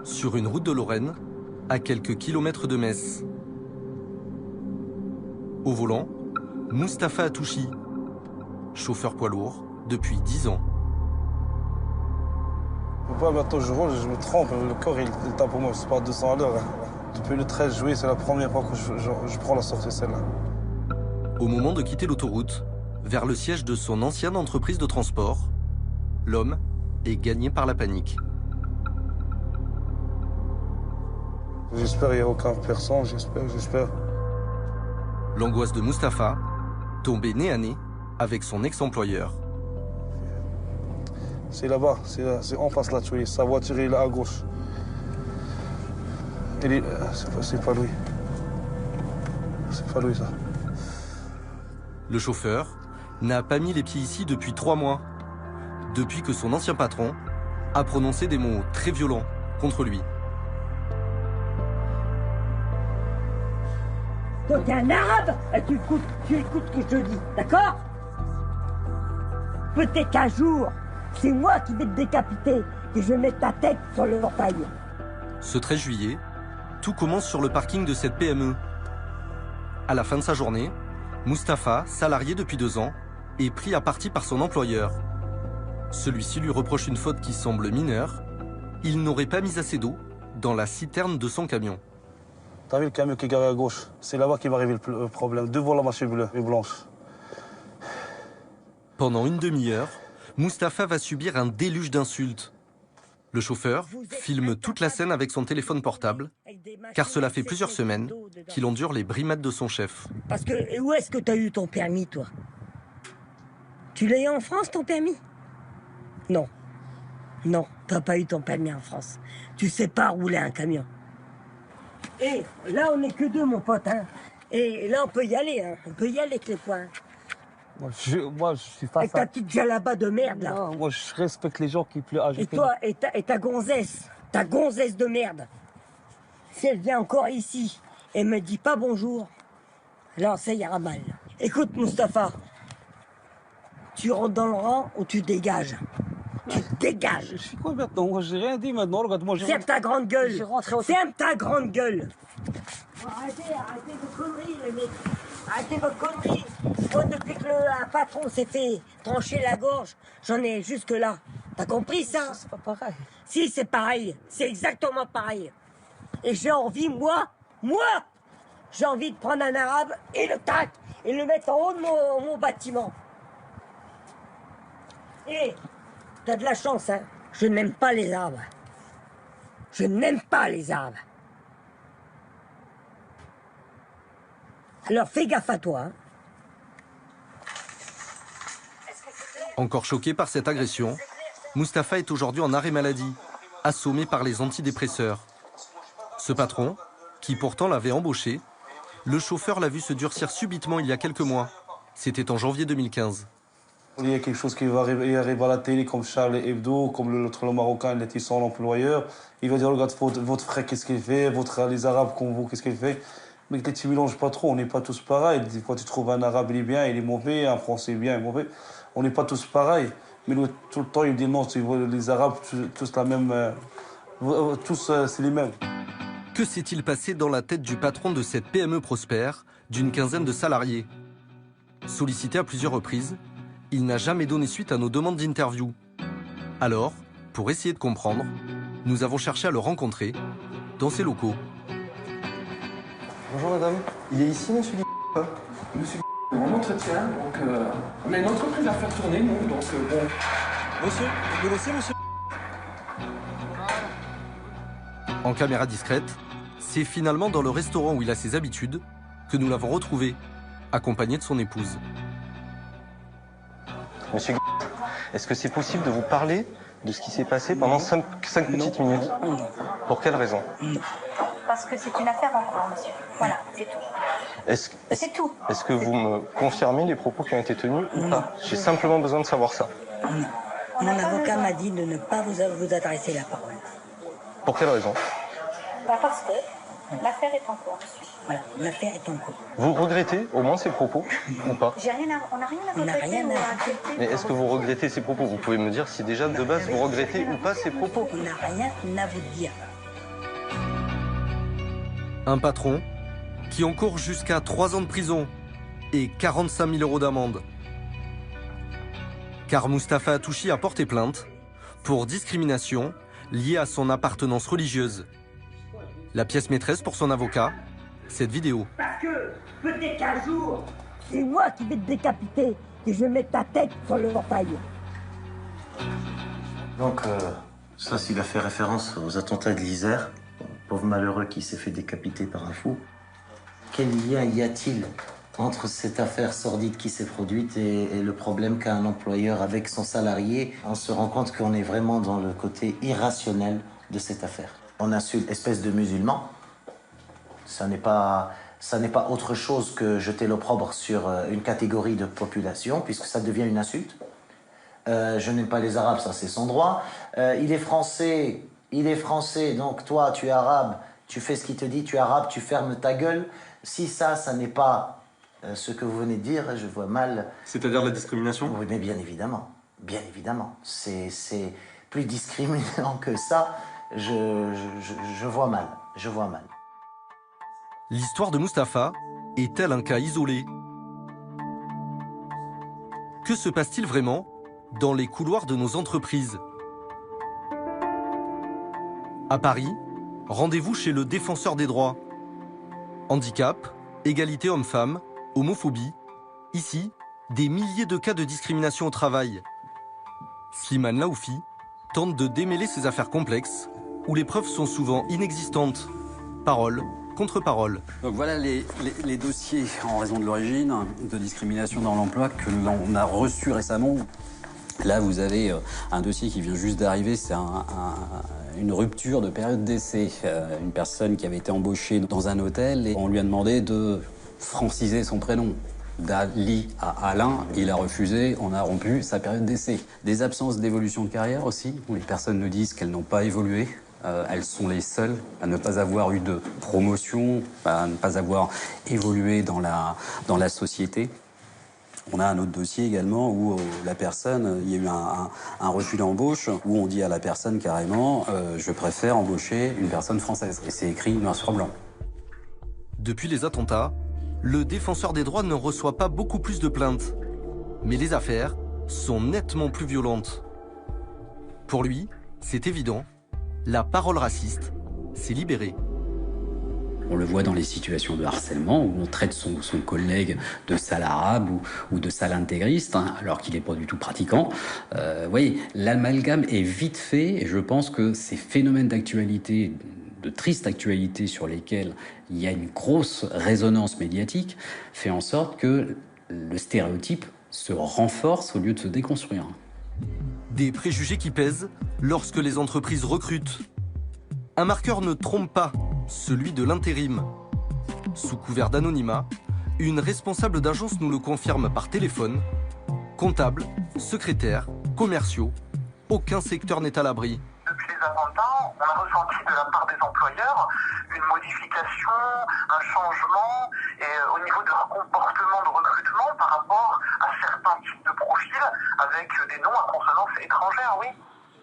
Sur une route de Lorraine, à quelques kilomètres de Metz. Au volant, Mustapha Atouchi, chauffeur poids lourd depuis 10 ans. Maintenant je roule, je me trompe, le corps il tape pour moi, c'est pas 200 à l'heure. Depuis le 13 juillet, c'est la première fois que je prends la sortie celle-là. Au moment de quitter l'autoroute, vers le siège de son ancienne entreprise de transport, l'homme est gagné par la panique. J'espère qu'il n'y a aucune personne, j'espère. L'angoisse de Mustapha, tombé nez à nez avec son ex-employeur. C'est là-bas, c'est en face là, sa voiture est là à gauche. C'est pas lui. C'est pas lui ça. Le chauffeur n'a pas mis les pieds ici depuis 3 mois, depuis que son ancien patron a prononcé des mots très violents contre lui. Toi, t'es un arabe et tu écoutes ce que je te dis, d'accord? Peut-être qu'un jour, c'est moi qui vais te décapiter et je vais mettre ta tête sur le portail. Ce 13 juillet, tout commence sur le parking de cette PME. À la fin de sa journée, Mustapha, salarié depuis 2 ans, est pris à partie par son employeur. Celui-ci lui reproche une faute qui semble mineure. Il n'aurait pas mis assez d'eau dans la citerne de son camion. T'as vu le camion qui est garé à gauche? C'est là-bas qu'il va arriver le problème, devant la machine bleue et blanche. Pendant une demi-heure, Mustapha va subir un déluge d'insultes. Le chauffeur filme toute la scène avec son téléphone portable, car cela fait plusieurs semaines qu'il endure les brimades de son chef. Parce que où est-ce que tu as eu ton permis, toi? Tu l'as eu en France, ton permis? Non. Non, t'as pas eu ton permis en France. Tu sais pas rouler un camion. Et là, on n'est que 2, mon pote. Hein. Et là, on peut y aller. Hein. On peut y aller avec les poings. Moi, je suis face avec ta petite jalaba de merde, là. Non, moi, je respecte les gens qui pleurent. Et toi, et ta gonzesse de merde, si elle vient encore ici et me dit pas bonjour, alors ça ira mal. Écoute, Mustapha, tu rentres dans le rang ou tu dégages? Tu dégages. Je suis quoi maintenant? Moi, j'ai rien dit maintenant. Regarde-moi, ferme ta grande gueule. Ferme ta grande gueule. Arrêtez vos conneries, les mecs. Arrêtez vos conneries. Moi, depuis que un patron s'est fait trancher la gorge, j'en ai jusque là. T'as compris ça? C'est pas pareil. Si, c'est pareil. C'est exactement pareil. Et j'ai envie, moi, j'ai envie de prendre un arabe et le tac, et le mettre en haut de mon bâtiment. Et t'as de la chance, hein. Je n'aime pas les arbres. Je n'aime pas les arbres. Alors fais gaffe à toi. Hein. Encore choqué par cette agression, Mustapha est aujourd'hui en arrêt maladie, assommé par les antidépresseurs. Ce patron, qui pourtant l'avait embauché, le chauffeur l'a vu se durcir subitement il y a quelques mois. C'était en janvier 2015. Il y a quelque chose qui va arriver à la télé, comme Charlie Hebdo, comme l'autre Marocain, il était son employeur. Il va dire, regarde, votre frère, qu'est-ce qu'il fait? Les Arabes comme vous, qu'est-ce qu'il fait? Mais tu ne mélanges pas trop, on n'est pas tous pareils. Des fois, tu trouves un Arabe, il est bien, il est mauvais, un Français bien, il est mauvais. On n'est pas tous pareils. Mais lui, tout le temps, il me dit non, les Arabes, tous la même. Tous, c'est les mêmes. Que s'est-il passé dans la tête du patron de cette PME prospère, d'une quinzaine de salariés? Sollicité à plusieurs reprises, il n'a jamais donné suite à nos demandes d'interview. Alors, pour essayer de comprendre, nous avons cherché à le rencontrer dans ses locaux. Bonjour madame, il est ici monsieur Guy? Monsieur Guy, en entretien, donc on a une entreprise à faire tourner nous, donc bon. Monsieur, vous connaissez monsieur? En caméra discrète, c'est finalement dans le restaurant où il a ses habitudes que nous l'avons retrouvé, accompagné de son épouse. Monsieur Guy, est-ce que c'est possible de vous parler de ce qui s'est passé pendant 5 petites minutes? Pour quelle raison? Parce que c'est une affaire en cours, monsieur. Voilà, c'est tout. C'est tout. Est-ce que vous me confirmez les propos qui ont été tenus ou pas? J'ai simplement besoin de savoir ça. Mon avocat m'a dit de ne pas vous adresser la parole. Pour quelle raison? Parce que l'affaire est en cours, monsieur. Voilà, l'affaire est en cours. Vous regrettez au moins ces propos ou pas? On n'a rien à regretter. Mais est-ce que vous regrettez ces propos? Vous pouvez me dire si déjà de base vous regrettez ou pas ces propos? On n'a rien à vous dire. Un patron qui encourt jusqu'à 3 ans de prison et 45 000 € d'amende. Car Mustapha Hatouchi a porté plainte pour discrimination liée à son appartenance religieuse. La pièce maîtresse pour son avocat, cette vidéo. Parce que peut-être qu'un jour, c'est moi qui vais te décapiter, que je vais mettre ta tête sur le portail. Donc, ça, s'il a fait référence aux attentats de l'Isère, pauvre malheureux qui s'est fait décapiter par un fou. Quel lien y a-t-il entre cette affaire sordide qui s'est produite et le problème qu'a un employeur avec son salarié? On se rend compte qu'on est vraiment dans le côté irrationnel de cette affaire. On insulte espèce de musulman. Ça n'est pas autre chose que jeter l'opprobre sur une catégorie de population, puisque ça devient une insulte. Je n'aime pas les Arabes, ça c'est son droit. Il est français, donc toi tu es arabe, tu fais ce qu'il te dit, tu es arabe, tu fermes ta gueule. Si ça n'est pas ce que vous venez de dire, je vois mal. C'est-à-dire la discrimination? Oui, mais bien évidemment. Bien évidemment. C'est plus discriminant que ça. Je vois mal. Je vois mal. L'histoire de Mustapha est-elle un cas isolé? Que se passe-t-il vraiment dans les couloirs de nos entreprises? À Paris, rendez-vous chez le défenseur des droits. Handicap, égalité homme-femme, homophobie. Ici, des milliers de cas de discrimination au travail. Slimane Laoufi tente de démêler ces affaires complexes où les preuves sont souvent inexistantes. Parole contre parole. Donc voilà les dossiers en raison de l'origine de discrimination dans l'emploi que l'on a reçus récemment. Là, vous avez un dossier qui vient juste d'arriver, c'est une rupture de période d'essai. Une personne qui avait été embauchée dans un hôtel et on lui a demandé de franciser son prénom. d'Ali à Alain, il a refusé, on a rompu sa période d'essai. Des absences d'évolution de carrière aussi, où les personnes nous disent qu'elles n'ont pas évolué. Elles sont les seules à ne pas avoir eu de promotion, à ne pas avoir évolué dans la société. On a un autre dossier également où la personne, il y a eu un refus d'embauche où on dit à la personne carrément je préfère embaucher une personne française. Et c'est écrit noir sur blanc. Depuis les attentats, le défenseur des droits ne reçoit pas beaucoup plus de plaintes. Mais les affaires sont nettement plus violentes. Pour lui, c'est évident, la parole raciste s'est libérée. On le voit dans les situations de harcèlement où on traite son collègue de sale arabe ou de sale intégriste, hein, alors qu'il n'est pas du tout pratiquant. Vous voyez, l'amalgame est vite fait et je pense que ces phénomènes d'actualité, de triste actualité sur lesquels il y a une grosse résonance médiatique, fait en sorte que le stéréotype se renforce au lieu de se déconstruire. Des préjugés qui pèsent lorsque les entreprises recrutent. Un marqueur ne trompe pas, celui de l'intérim. Sous couvert d'anonymat, une responsable d'agence nous le confirme par téléphone. Comptables, secrétaires, commerciaux, aucun secteur n'est à l'abri. Depuis les attentats, on a ressenti de la part des employeurs une modification, un changement au niveau de leur comportement de recrutement par rapport à certains types de profils avec des noms à consonance étrangère, oui.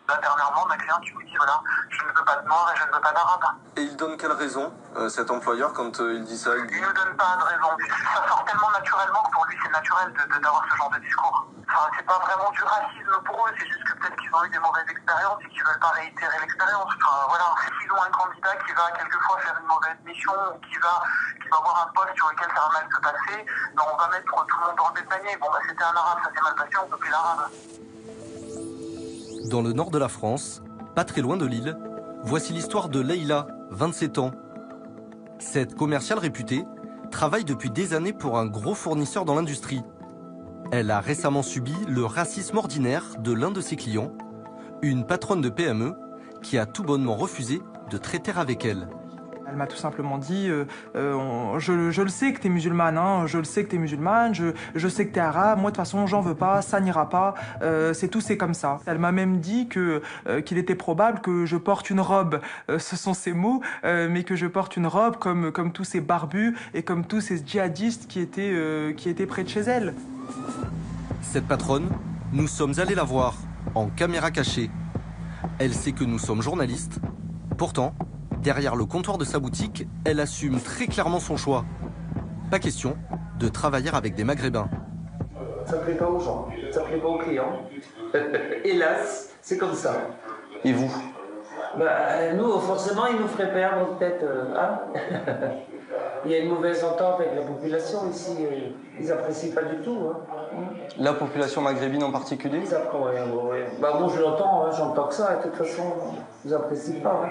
Là, dernièrement, on a quelqu'un qui me dit, voilà, je ne veux pas de noir et je ne veux pas d'arabe. Et il donne quelle raison, cet employeur, quand il dit ça? Il ne donne pas de raison. Ça sort tellement naturellement que pour lui, c'est naturel d'avoir ce genre de discours. Enfin, c'est pas vraiment du racisme pour eux, c'est juste que peut-être qu'ils ont eu des mauvaises expériences et qu'ils veulent pas réitérer l'expérience. Enfin, voilà. S'ils ont un candidat qui va quelquefois faire une mauvaise mission ou qui va avoir un poste sur lequel ça va mal se passer, ben on va mettre tout le monde dans le même panier. Bon, bah, c'était un arabe, ça s'est mal passé, on peut plus l'arabe. Dans le nord de la France, pas très loin de Lille, voici l'histoire de Leïla, 27 ans. Cette commerciale réputée travaille depuis des années pour un gros fournisseur dans l'industrie. Elle a récemment subi le racisme ordinaire de l'un de ses clients, une patronne de PME qui a tout bonnement refusé de traiter avec elle. Elle m'a tout simplement dit je le sais que t'es musulmane, hein, je le sais que t'es musulmane, je sais que t'es arabe, moi de toute façon j'en veux pas, ça n'ira pas, c'est tout, c'est comme ça. Elle m'a même dit qu'il était probable que je porte une robe, ce sont ses mots, mais que je porte une robe comme tous ces barbus et comme tous ces djihadistes qui étaient près de chez elle. Cette patronne, nous sommes allés la voir, en caméra cachée. Elle sait que nous sommes journalistes, pourtant, derrière le comptoir de sa boutique, elle assume très clairement son choix. Pas question de travailler avec des Maghrébins. Ça ne plaît pas aux gens, ça ne plaît pas aux clients. Hélas, c'est comme ça. Et vous? Nous, forcément, ils nous feraient perdre peut-être. Hein. Il y a une mauvaise entente avec la population ici. Ils apprécient pas du tout. Hein. La population maghrébine en particulier? Moi, je l'entends, j'entends que ça. Et de toute façon, ils apprécient pas. Hein.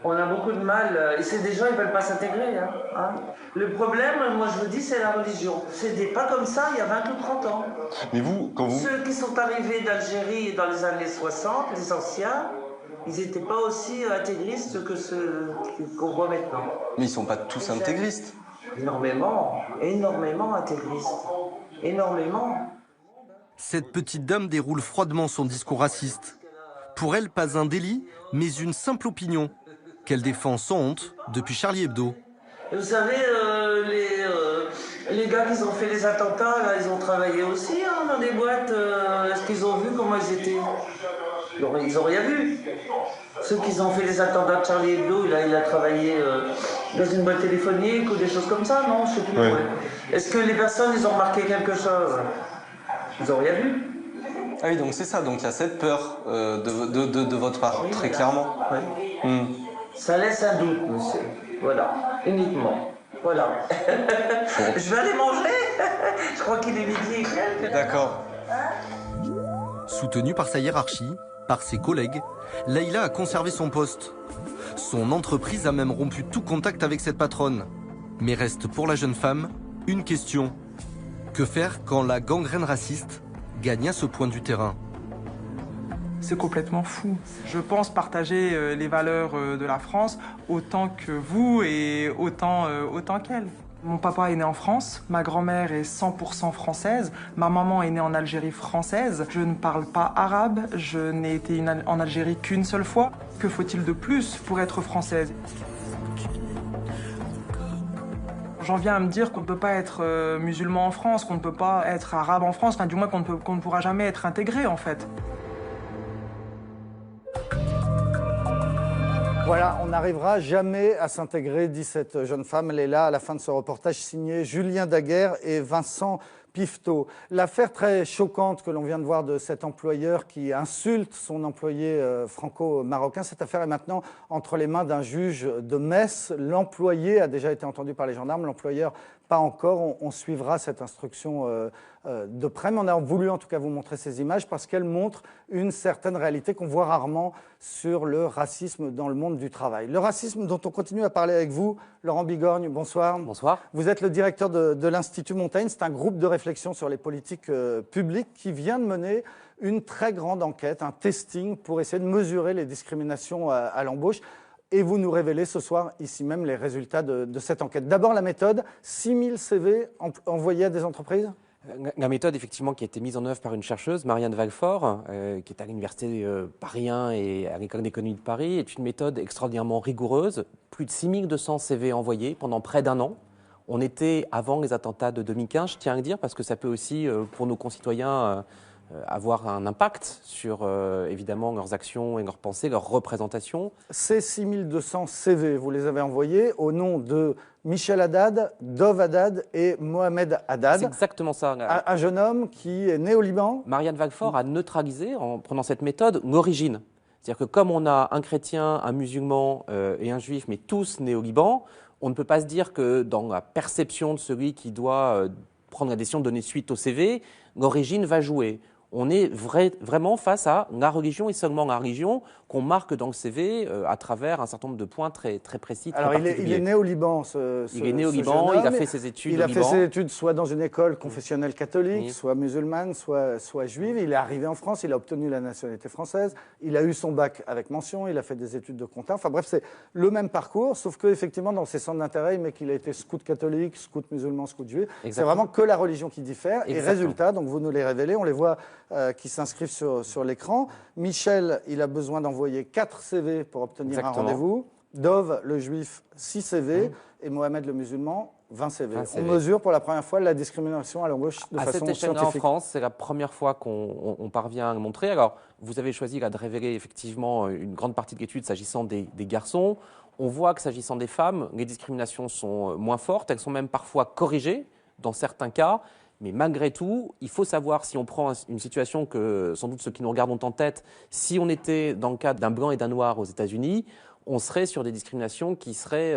On a beaucoup de mal. Et c'est des gens, ils veulent pas s'intégrer. Hein. Le problème, moi, je vous dis, c'est la religion. C'était pas comme ça il y a 20 ou 30 ans. Mais vous, quand vous... Ceux qui sont arrivés d'Algérie dans les années 60, les anciens, ils n'étaient pas aussi intégristes que ceux qu'on voit maintenant. Mais ils sont pas tous intégristes. Énormément intégristes. Énormément. Cette petite dame déroule froidement son discours raciste. Pour elle, pas un délit, mais une simple opinion, qu'elle défend sans honte depuis Charlie Hebdo. Vous savez, les gars qui ont fait les attentats, là, ils ont travaillé aussi dans des boîtes. Est-ce qu'ils ont vu comment ils étaient? Ils n'ont rien vu. Ceux qui ont fait les attentats de Charlie Hebdo, il a travaillé dans une boîte téléphonique ou des choses comme ça, non? Je sais plus. Ouais. Est-ce que les personnes, ils ont remarqué quelque chose? Ils n'ont rien vu. Ah oui, donc c'est ça. Donc il y a cette peur de votre part, oui, très clairement. Oui. Ça laisse un doute, monsieur. Voilà, uniquement. Voilà. Je vais aller manger. Je crois qu'il est midi et quelques. D'accord. Soutenue par sa hiérarchie, par ses collègues, Leïla a conservé son poste. Son entreprise a même rompu tout contact avec cette patronne. Mais reste pour la jeune femme une question. Que faire quand la gangrène raciste gagne à ce point du terrain? C'est complètement fou. Je pense partager les valeurs de la France autant que vous et autant qu'elle. Mon papa est né en France, ma grand-mère est 100% française, ma maman est née en Algérie française, je ne parle pas arabe, je n'ai été en Algérie qu'une seule fois. Que faut-il de plus pour être française? J'en viens à me dire qu'on ne peut pas être musulman en France, qu'on ne peut pas être arabe en France, enfin du moins qu'on ne pourra jamais être intégré en fait. Voilà, on n'arrivera jamais à s'intégrer, dit cette jeune femme. Elle est là à la fin de ce reportage signé Julien Daguerre et Vincent Pifto. L'affaire très choquante que l'on vient de voir de cet employeur qui insulte son employé franco-marocain, cette affaire est maintenant entre les mains d'un juge de Metz. L'employé a déjà été entendu par les gendarmes, l'employeur pas encore. On suivra cette instruction de près, mais on a voulu en tout cas vous montrer ces images parce qu'elles montrent une certaine réalité qu'on voit rarement sur le racisme dans le monde du travail. Le racisme dont on continue à parler avec vous, Laurent Bigorgne, bonsoir. Bonsoir. Vous êtes le directeur de l'Institut Montaigne. C'est un groupe de réflexion sur les politiques publiques qui vient de mener une très grande enquête, un testing pour essayer de mesurer les discriminations à l'embauche. Et vous nous révélez ce soir, ici même, les résultats de cette enquête. D'abord, la méthode, 6000 CV envoyés à des entreprises? La méthode, effectivement, qui a été mise en œuvre par une chercheuse, Marianne Wagfort, qui est à l'université Paris 1 et à l'École d'économie de Paris, est une méthode extraordinairement rigoureuse. Plus de 6200 CV envoyés pendant près d'un an. On était avant les attentats de 2015, je tiens à le dire, parce que ça peut aussi, pour nos concitoyens, avoir un impact sur, évidemment, leurs actions et leurs pensées, leurs représentations. Ces 6200 CV, vous les avez envoyés au nom de Michel Haddad, Dov Haddad et Mohamed Haddad. C'est exactement ça. Un jeune homme qui est né au Liban. Marianne Wagfort a neutralisé, en prenant cette méthode, l'origine. C'est-à-dire que comme on a un chrétien, un musulman et un juif, mais tous nés au Liban, on ne peut pas se dire que dans la perception de celui qui doit prendre la décision de donner suite au CV, l'origine va jouer. On est vraiment face à la religion et seulement la religion qu'on marque dans le CV à travers un certain nombre de points très précis. Alors, il est né au Liban, il est né au Liban, il a fait ses études Il a fait ses études soit dans une école confessionnelle catholique, soit musulmane, soit juive. Il est arrivé en France, il a obtenu la nationalité française, il a eu son bac avec mention, il a fait des études de compta. Enfin bref, c'est le même parcours, sauf qu'effectivement, dans ses centres d'intérêt, il met qu'il a été scout catholique, scout musulman, scout juif. C'est vraiment que la religion qui diffère. Exactement. Et résultat, donc vous nous les révélez, on les voit qui s'inscrivent sur l'écran. Michel, il a besoin d'envoyer 4 CV pour obtenir un rendez-vous. Dov, le juif, 6 CV. Et Mohamed, le musulman, 20 CV. On mesure pour la première fois la discrimination à l'embauche de façon scientifique. À cette échelle en France, c'est la première fois qu'on parvient à le montrer. Alors, vous avez choisi là, de révéler effectivement une grande partie de l'étude s'agissant des garçons. On voit que s'agissant des femmes, les discriminations sont moins fortes. Elles sont même parfois corrigées dans certains cas. Mais malgré tout, il faut savoir, si on prend une situation que sans doute ceux qui nous regardent ont en tête, si on était dans le cadre d'un blanc et d'un noir aux États-Unis, on serait sur des discriminations qui seraient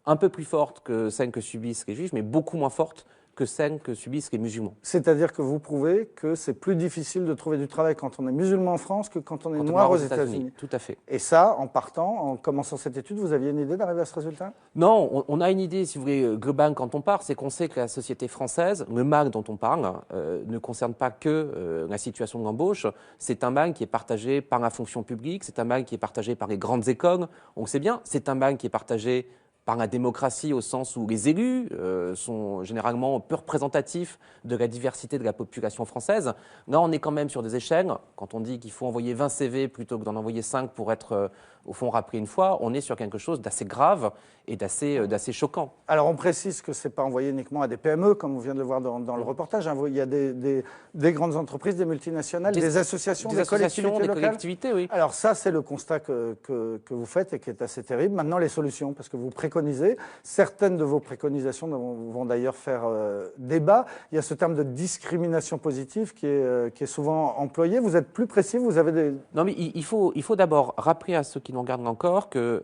un peu plus fortes que celles que subissent les juifs, mais beaucoup moins fortes que celles que subissent les musulmans. C'est-à-dire que vous prouvez que c'est plus difficile de trouver du travail quand on est musulman en France que quand on est noir aux États-Unis. Tout à fait. Et ça, en partant, en commençant cette étude, vous aviez une idée d'arriver à ce résultat? Non, on a une idée, si vous voulez, globale quand on part, c'est qu'on sait que la société française, le MAG dont on parle, ne concerne pas que la situation de l'embauche. C'est un MAG qui est partagé par la fonction publique, c'est un MAG qui est partagé par les grandes écoles, on le sait bien, c'est un MAG qui est partagé par la démocratie au sens où les élus sont généralement peu représentatifs de la diversité de la population française. Là, on est quand même sur des échelles. Quand on dit qu'il faut envoyer 20 CV plutôt que d'en envoyer 5 pour être, au fond, rappelé une fois, on est sur quelque chose d'assez grave et d'assez choquant. Alors, on précise que ce n'est pas envoyé uniquement à des PME, comme on vient de le voir dans le reportage. Il y a des grandes entreprises, des multinationales, des associations, des collectivités, oui. Alors ça, c'est le constat que vous faites et qui est assez terrible. Maintenant, les solutions, parce que vous préconisez, certaines de vos préconisations vont d'ailleurs faire débat. Il y a ce terme de discrimination positive qui est souvent employé. Vous êtes plus précis, vous avez des... Non, mais il faut d'abord rappeler à ceux qui nous regardent encore que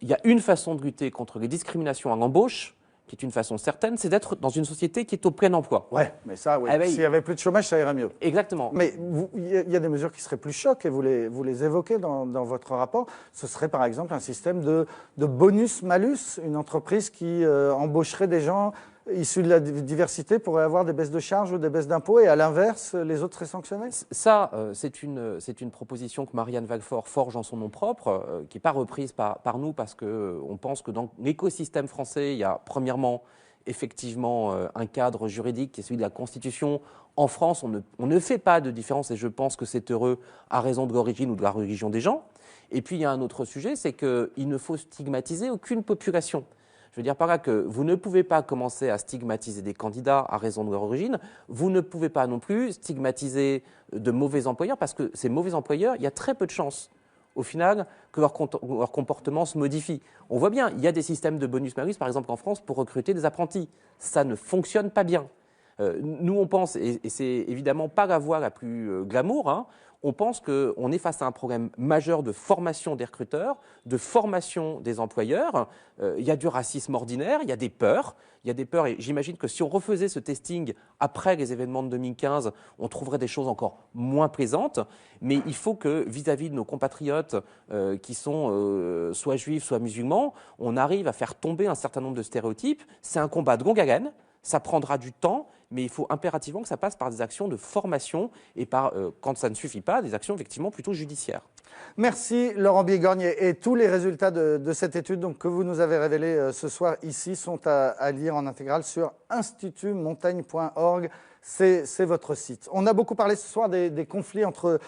il y a une façon de lutter contre les discriminations à l'embauche, qui est une façon certaine, c'est d'être dans une société qui est au plein emploi. Ouais, mais ça, oui. S'il n'y avait plus de chômage, ça irait mieux. Exactement. Mais il y a des mesures qui seraient plus chocs, et vous les évoquez dans votre rapport. Ce serait par exemple un système de bonus-malus, une entreprise qui embaucherait des gens issus de la diversité pourrait avoir des baisses de charges ou des baisses d'impôts, et à l'inverse, les autres seraient sanctionnés? Ça, c'est une proposition que Marianne Wagfort forge en son nom propre, qui n'est pas reprise par nous, parce qu'on pense que dans l'écosystème français, il y a premièrement effectivement un cadre juridique qui est celui de la Constitution. En France, on ne fait pas de différence, et je pense que c'est heureux, à raison de l'origine ou de la religion des gens. Et puis il y a un autre sujet, c'est qu'il ne faut stigmatiser aucune population. Je veux dire par là que vous ne pouvez pas commencer à stigmatiser des candidats à raison de leur origine. Vous ne pouvez pas non plus stigmatiser de mauvais employeurs, parce que ces mauvais employeurs, il y a très peu de chances, au final, que leur comportement se modifie. On voit bien, il y a des systèmes de bonus-malus, par exemple en France, pour recruter des apprentis. Ça ne fonctionne pas bien. Nous, on pense, et c'est évidemment pas la voie la plus glamour, hein, on pense qu'on est face à un problème majeur de formation des recruteurs, de formation des employeurs. Il y a du racisme ordinaire, il y a des peurs. Et j'imagine que si on refaisait ce testing après les événements de 2015, on trouverait des choses encore moins plaisantes. Mais il faut que, vis-à-vis de nos compatriotes qui sont soit juifs, soit musulmans, on arrive à faire tomber un certain nombre de stéréotypes. C'est un combat de longue haleine. Ça prendra du temps, mais il faut impérativement que ça passe par des actions de formation et par, quand ça ne suffit pas, des actions effectivement plutôt judiciaires. Merci Laurent Bigornier. Et tous les résultats de cette étude donc, que vous nous avez révélés ce soir ici sont à lire en intégrale sur institutmontaigne.org. C'est votre site. On a beaucoup parlé ce soir des conflits entre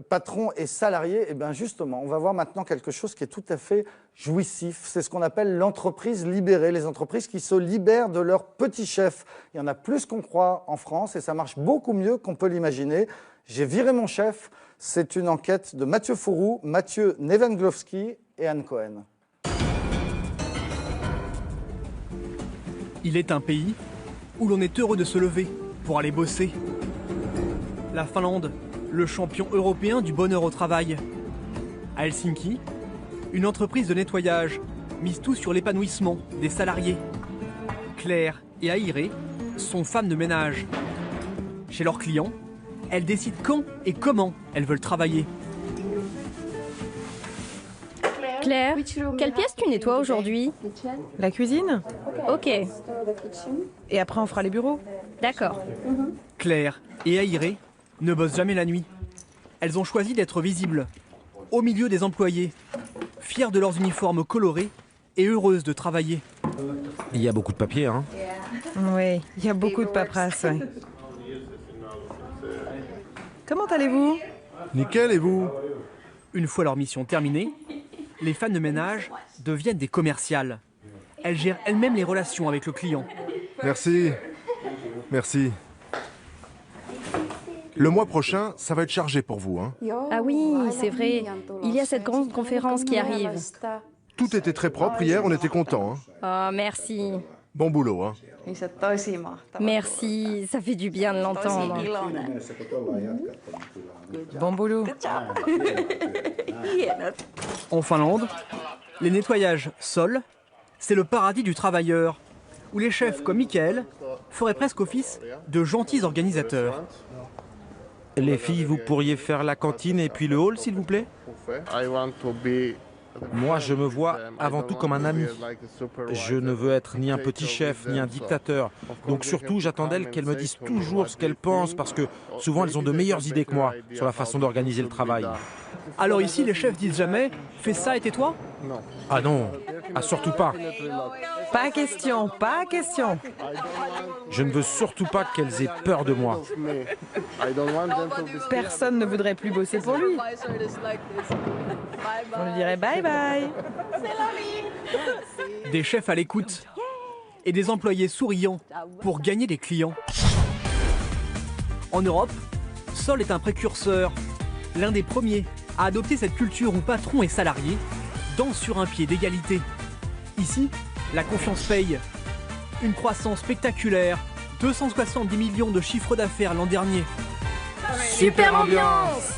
patrons et salariés. Et bien justement, on va voir maintenant quelque chose qui est tout à fait jouissif. C'est ce qu'on appelle l'entreprise libérée, les entreprises qui se libèrent de leurs petits chefs. Il y en a plus qu'on croit en France et ça marche beaucoup mieux qu'on peut l'imaginer. J'ai viré mon chef. C'est une enquête de Mathieu Fourou, Mathieu Nevenglowski et Anne Cohen. Il est un pays où l'on est heureux de se lever pour aller bosser. La Finlande, le champion européen du bonheur au travail. À Helsinki, une entreprise de nettoyage mise tout sur l'épanouissement des salariés. Claire et Aïré sont femmes de ménage. Chez leurs clients, elles décident quand et comment elles veulent travailler. Claire, quelle pièce tu nettoies aujourd'hui? La cuisine? Ok. Et après on fera les bureaux. D'accord. Claire et Aïré ne bossent jamais la nuit. Elles ont choisi d'être visibles, au milieu des employés, fières de leurs uniformes colorés et heureuses de travailler. Il y a beaucoup de papier, hein? Oui, il y a beaucoup de paperasse. Ouais. Comment allez-vous? Nickel, et vous? Une fois leur mission terminée, les femmes de ménage deviennent des commerciales. Elles gèrent elles-mêmes les relations avec le client. Merci. Merci. Le mois prochain, ça va être chargé pour vous, hein? Ah oui, c'est vrai. Il y a cette grande conférence qui arrive. Tout était très propre hier, on était contents. Hein? Oh, merci. Bon boulot, hein. Merci, ça fait du bien de l'entendre. Bon boulot. En Finlande, les nettoyages sol, c'est le paradis du travailleur, où les chefs comme Michael feraient presque office de gentils organisateurs. Les filles, vous pourriez faire la cantine et puis le hall, s'il vous plaît? Moi, je me vois avant tout comme un ami. Je ne veux être ni un petit chef, ni un dictateur. Donc surtout, j'attends d'elles qu'elles me disent toujours ce qu'elles pensent, parce que souvent, elles ont de meilleures idées que moi sur la façon d'organiser le travail. Alors ici, les chefs disent jamais « fais ça et tais-toi » ? Ah non, ah surtout pas. Pas question, pas question. Je ne veux surtout pas qu'elles aient peur de moi. Personne ne voudrait plus bosser pour lui. On lui dirait bye bye. Des chefs à l'écoute et des employés souriants pour gagner des clients. En Europe, Sol est un précurseur, l'un des premiers à adopter cette culture où patron et salarié dansent sur un pied d'égalité. Ici, la confiance paye. Une croissance spectaculaire, 270 millions de chiffre d'affaires l'an dernier. Super ambiance!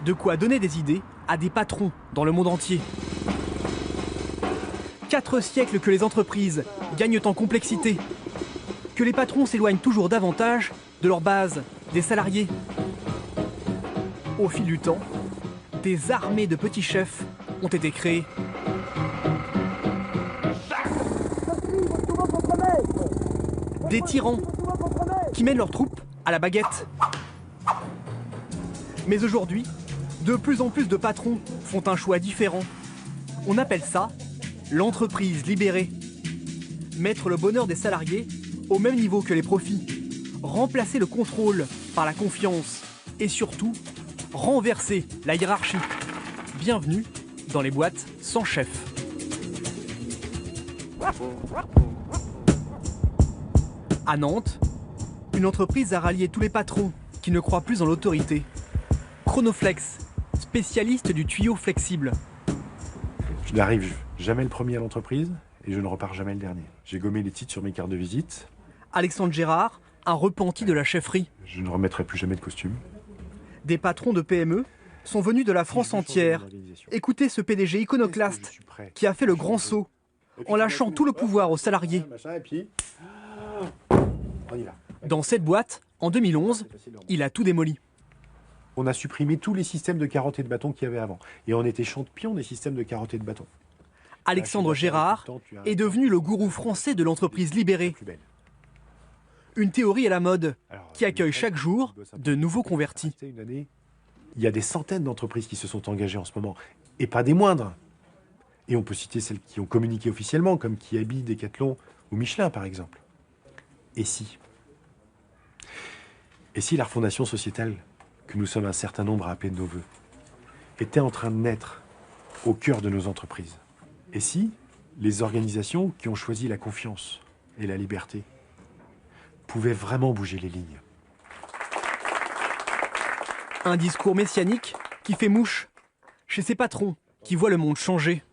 De quoi donner des idées à des patrons dans le monde entier. 4 siècles que les entreprises gagnent en complexité. Que les patrons s'éloignent toujours davantage de leur base, des salariés. Au fil du temps, des armées de petits chefs ont été créées. Des tyrans qui mènent leurs troupes à la baguette. Mais aujourd'hui, de plus en plus de patrons font un choix différent. On appelle ça l'entreprise libérée. Mettre le bonheur des salariés au même niveau que les profits. Remplacer le contrôle par la confiance. Et surtout, renverser la hiérarchie. Bienvenue dans les boîtes sans chef. À Nantes, une entreprise a rallié tous les patrons qui ne croient plus en l'autorité. Chronoflex, spécialiste du tuyau flexible. Je n'arrive jamais le premier à l'entreprise et je ne repars jamais le dernier. J'ai gommé les titres sur mes cartes de visite. Alexandre Gérard, un repenti de la chefferie. Je ne remettrai plus jamais de costume. Des patrons de PME sont venus de la France entière. Écoutez ce PDG iconoclaste qui a fait le grand saut en lâchant tout le pouvoir aux salariés. Dans cette boîte, en 2011, il a tout démoli. On a supprimé tous les systèmes de carottes et de bâtons qu'il y avait avant. Et on était champion des systèmes de carottes et de bâtons. Alexandre Gérard est devenu le gourou français de l'entreprise libérée. Une théorie à la mode qui accueille chaque jour de nouveaux convertis. Il y a des centaines d'entreprises qui se sont engagées en ce moment, et pas des moindres. Et on peut citer celles qui ont communiqué officiellement, comme Kiabi, Decathlon ou Michelin par exemple. Et si la refondation sociétale, que nous sommes un certain nombre à appeler de nos voeux, était en train de naître au cœur de nos entreprises? Et si les organisations qui ont choisi la confiance et la liberté pouvaient vraiment bouger les lignes? Un discours messianique qui fait mouche chez ces patrons qui voient le monde changer.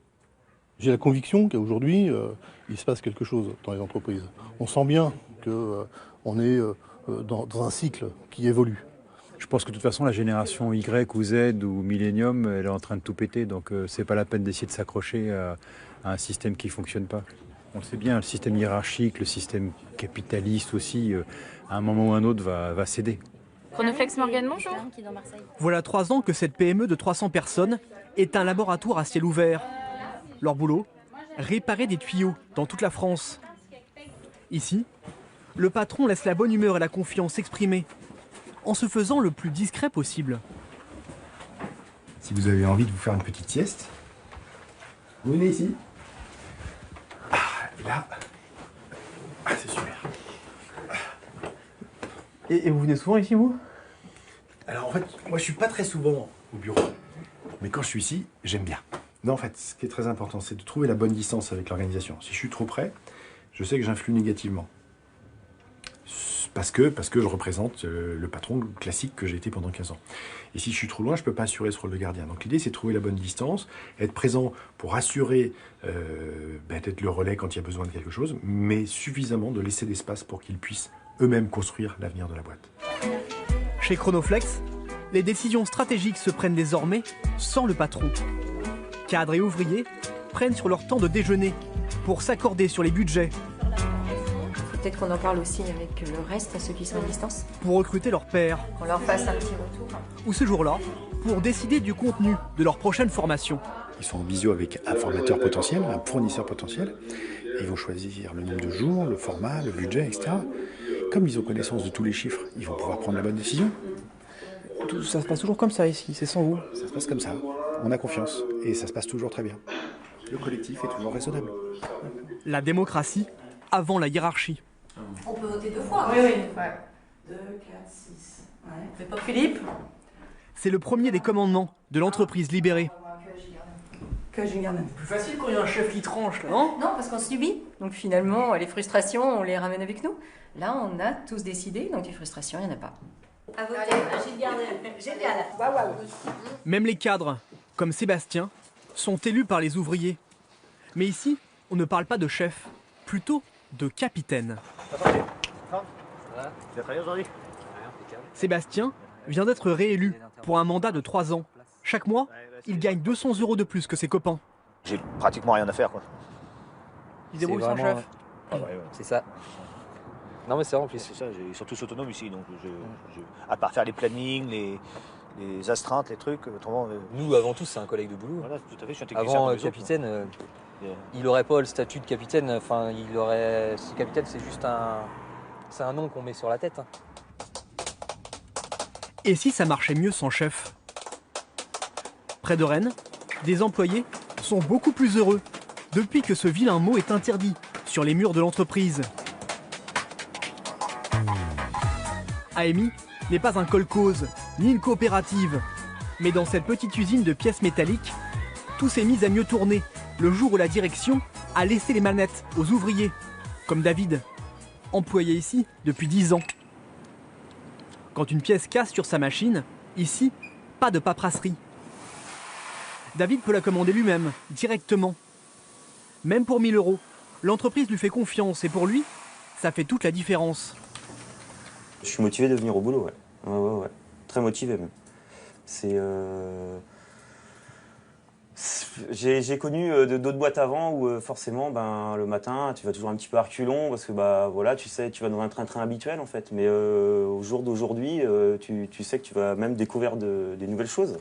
J'ai la conviction qu'aujourd'hui, il se passe quelque chose dans les entreprises. On sent bien qu'on est dans un cycle qui évolue. Je pense que de toute façon, la génération Y ou Z ou Millennium, elle est en train de tout péter. Donc c'est pas la peine d'essayer de s'accrocher à un système qui ne fonctionne pas. On le sait bien, le système hiérarchique, le système capitaliste aussi, à un moment ou un autre, va céder. Chronoflex Morgan, bonjour. Voilà 3 ans que cette PME de 300 personnes est un laboratoire à ciel ouvert. Leur boulot, réparer des tuyaux dans toute la France. Ici, le patron laisse la bonne humeur et la confiance s'exprimer, en se faisant le plus discret possible. Si vous avez envie de vous faire une petite sieste, vous venez ici. Là, c'est super. Et vous venez souvent ici, vous? Alors en fait, moi je suis pas très souvent au bureau. Mais quand je suis ici, j'aime bien. Non, en fait, ce qui est très important, c'est de trouver la bonne distance avec l'organisation. Si je suis trop près, je sais que j'influe négativement. parce que je représente le patron classique que j'ai été pendant 15 ans. Et si je suis trop loin, je ne peux pas assurer ce rôle de gardien. Donc l'idée, c'est de trouver la bonne distance, être présent pour assurer d'être le relais quand il y a besoin de quelque chose, mais suffisamment de laisser d'espace pour qu'ils puissent eux-mêmes construire l'avenir de la boîte. Chez Chronoflex, les décisions stratégiques se prennent désormais sans le patron. Cadres et ouvriers prennent sur leur temps de déjeuner pour s'accorder sur les budgets. Peut-être qu'on en parle aussi avec le reste, ceux qui sont à distance. Pour recruter leur pairs. Qu'on leur fasse un petit retour. Ou ce jour-là, pour décider du contenu de leur prochaine formation. Ils sont en visio avec un formateur potentiel, un fournisseur potentiel. Et ils vont choisir le nombre de jours, le format, le budget, etc. Comme ils ont connaissance de tous les chiffres, ils vont pouvoir prendre la bonne décision. Ça se passe toujours comme ça ici, c'est sans vous. Ça se passe comme ça. On a confiance et ça se passe toujours très bien. Le collectif est toujours raisonnable. La démocratie avant la hiérarchie. On peut voter 2 fois. Oui, oui. Ouais. 2, 4, 6. Ouais. C'est pas Philippe. C'est le premier des commandements de l'entreprise libérée. Que je garde. Plus facile quand il y a un chef qui tranche, là, non? Non, parce qu'on subit. Donc finalement, les frustrations, on les ramène avec nous. Là, on a tous décidé, donc les frustrations, il n'y en a pas. À voter. J'ai gardé. Génial. Waouh. Même les cadres, comme Sébastien, sont élus par les ouvriers. Mais ici, on ne parle pas de chef, plutôt de capitaine. Sébastien vient d'être réélu pour un mandat de 3 ans. Chaque mois, il gagne 200 € de plus que ses copains. J'ai pratiquement rien à faire, quoi. Il débrouille son chef. Ah ouais. C'est ça. Non mais c'est vrai en plus. C'est ça, ils sont tous autonomes ici, donc à part faire les plannings, les astreintes, les trucs, autrement... Nous, avant tout, c'est un collègue de boulot. Voilà, tout à fait, je suis un technicien. Avant capitaine, il n'aurait pas le statut de capitaine. Enfin, il aurait. Si capitaine, c'est juste un nom qu'on met sur la tête. Hein. Et si ça marchait mieux sans chef? Près de Rennes, des employés sont beaucoup plus heureux depuis que ce vilain mot est interdit sur les murs de l'entreprise. AMI n'est pas un kolkhoz, ni une coopérative. Mais dans cette petite usine de pièces métalliques, tout s'est mis à mieux tourner le jour où la direction a laissé les manettes aux ouvriers, comme David, employé ici depuis 10 ans. Quand une pièce casse sur sa machine, ici, pas de paperasserie. David peut la commander lui-même, directement. Même pour 1000 €, l'entreprise lui fait confiance et pour lui, ça fait toute la différence. Je suis motivé de venir au boulot, ouais. Ouais. Très motivé même. J'ai connu d'autres boîtes avant où forcément le matin tu vas toujours un petit peu à reculons parce que voilà, tu sais, tu vas dans un train-train habituel en fait. Mais au jour d'aujourd'hui, tu sais que tu vas même découvrir des nouvelles choses.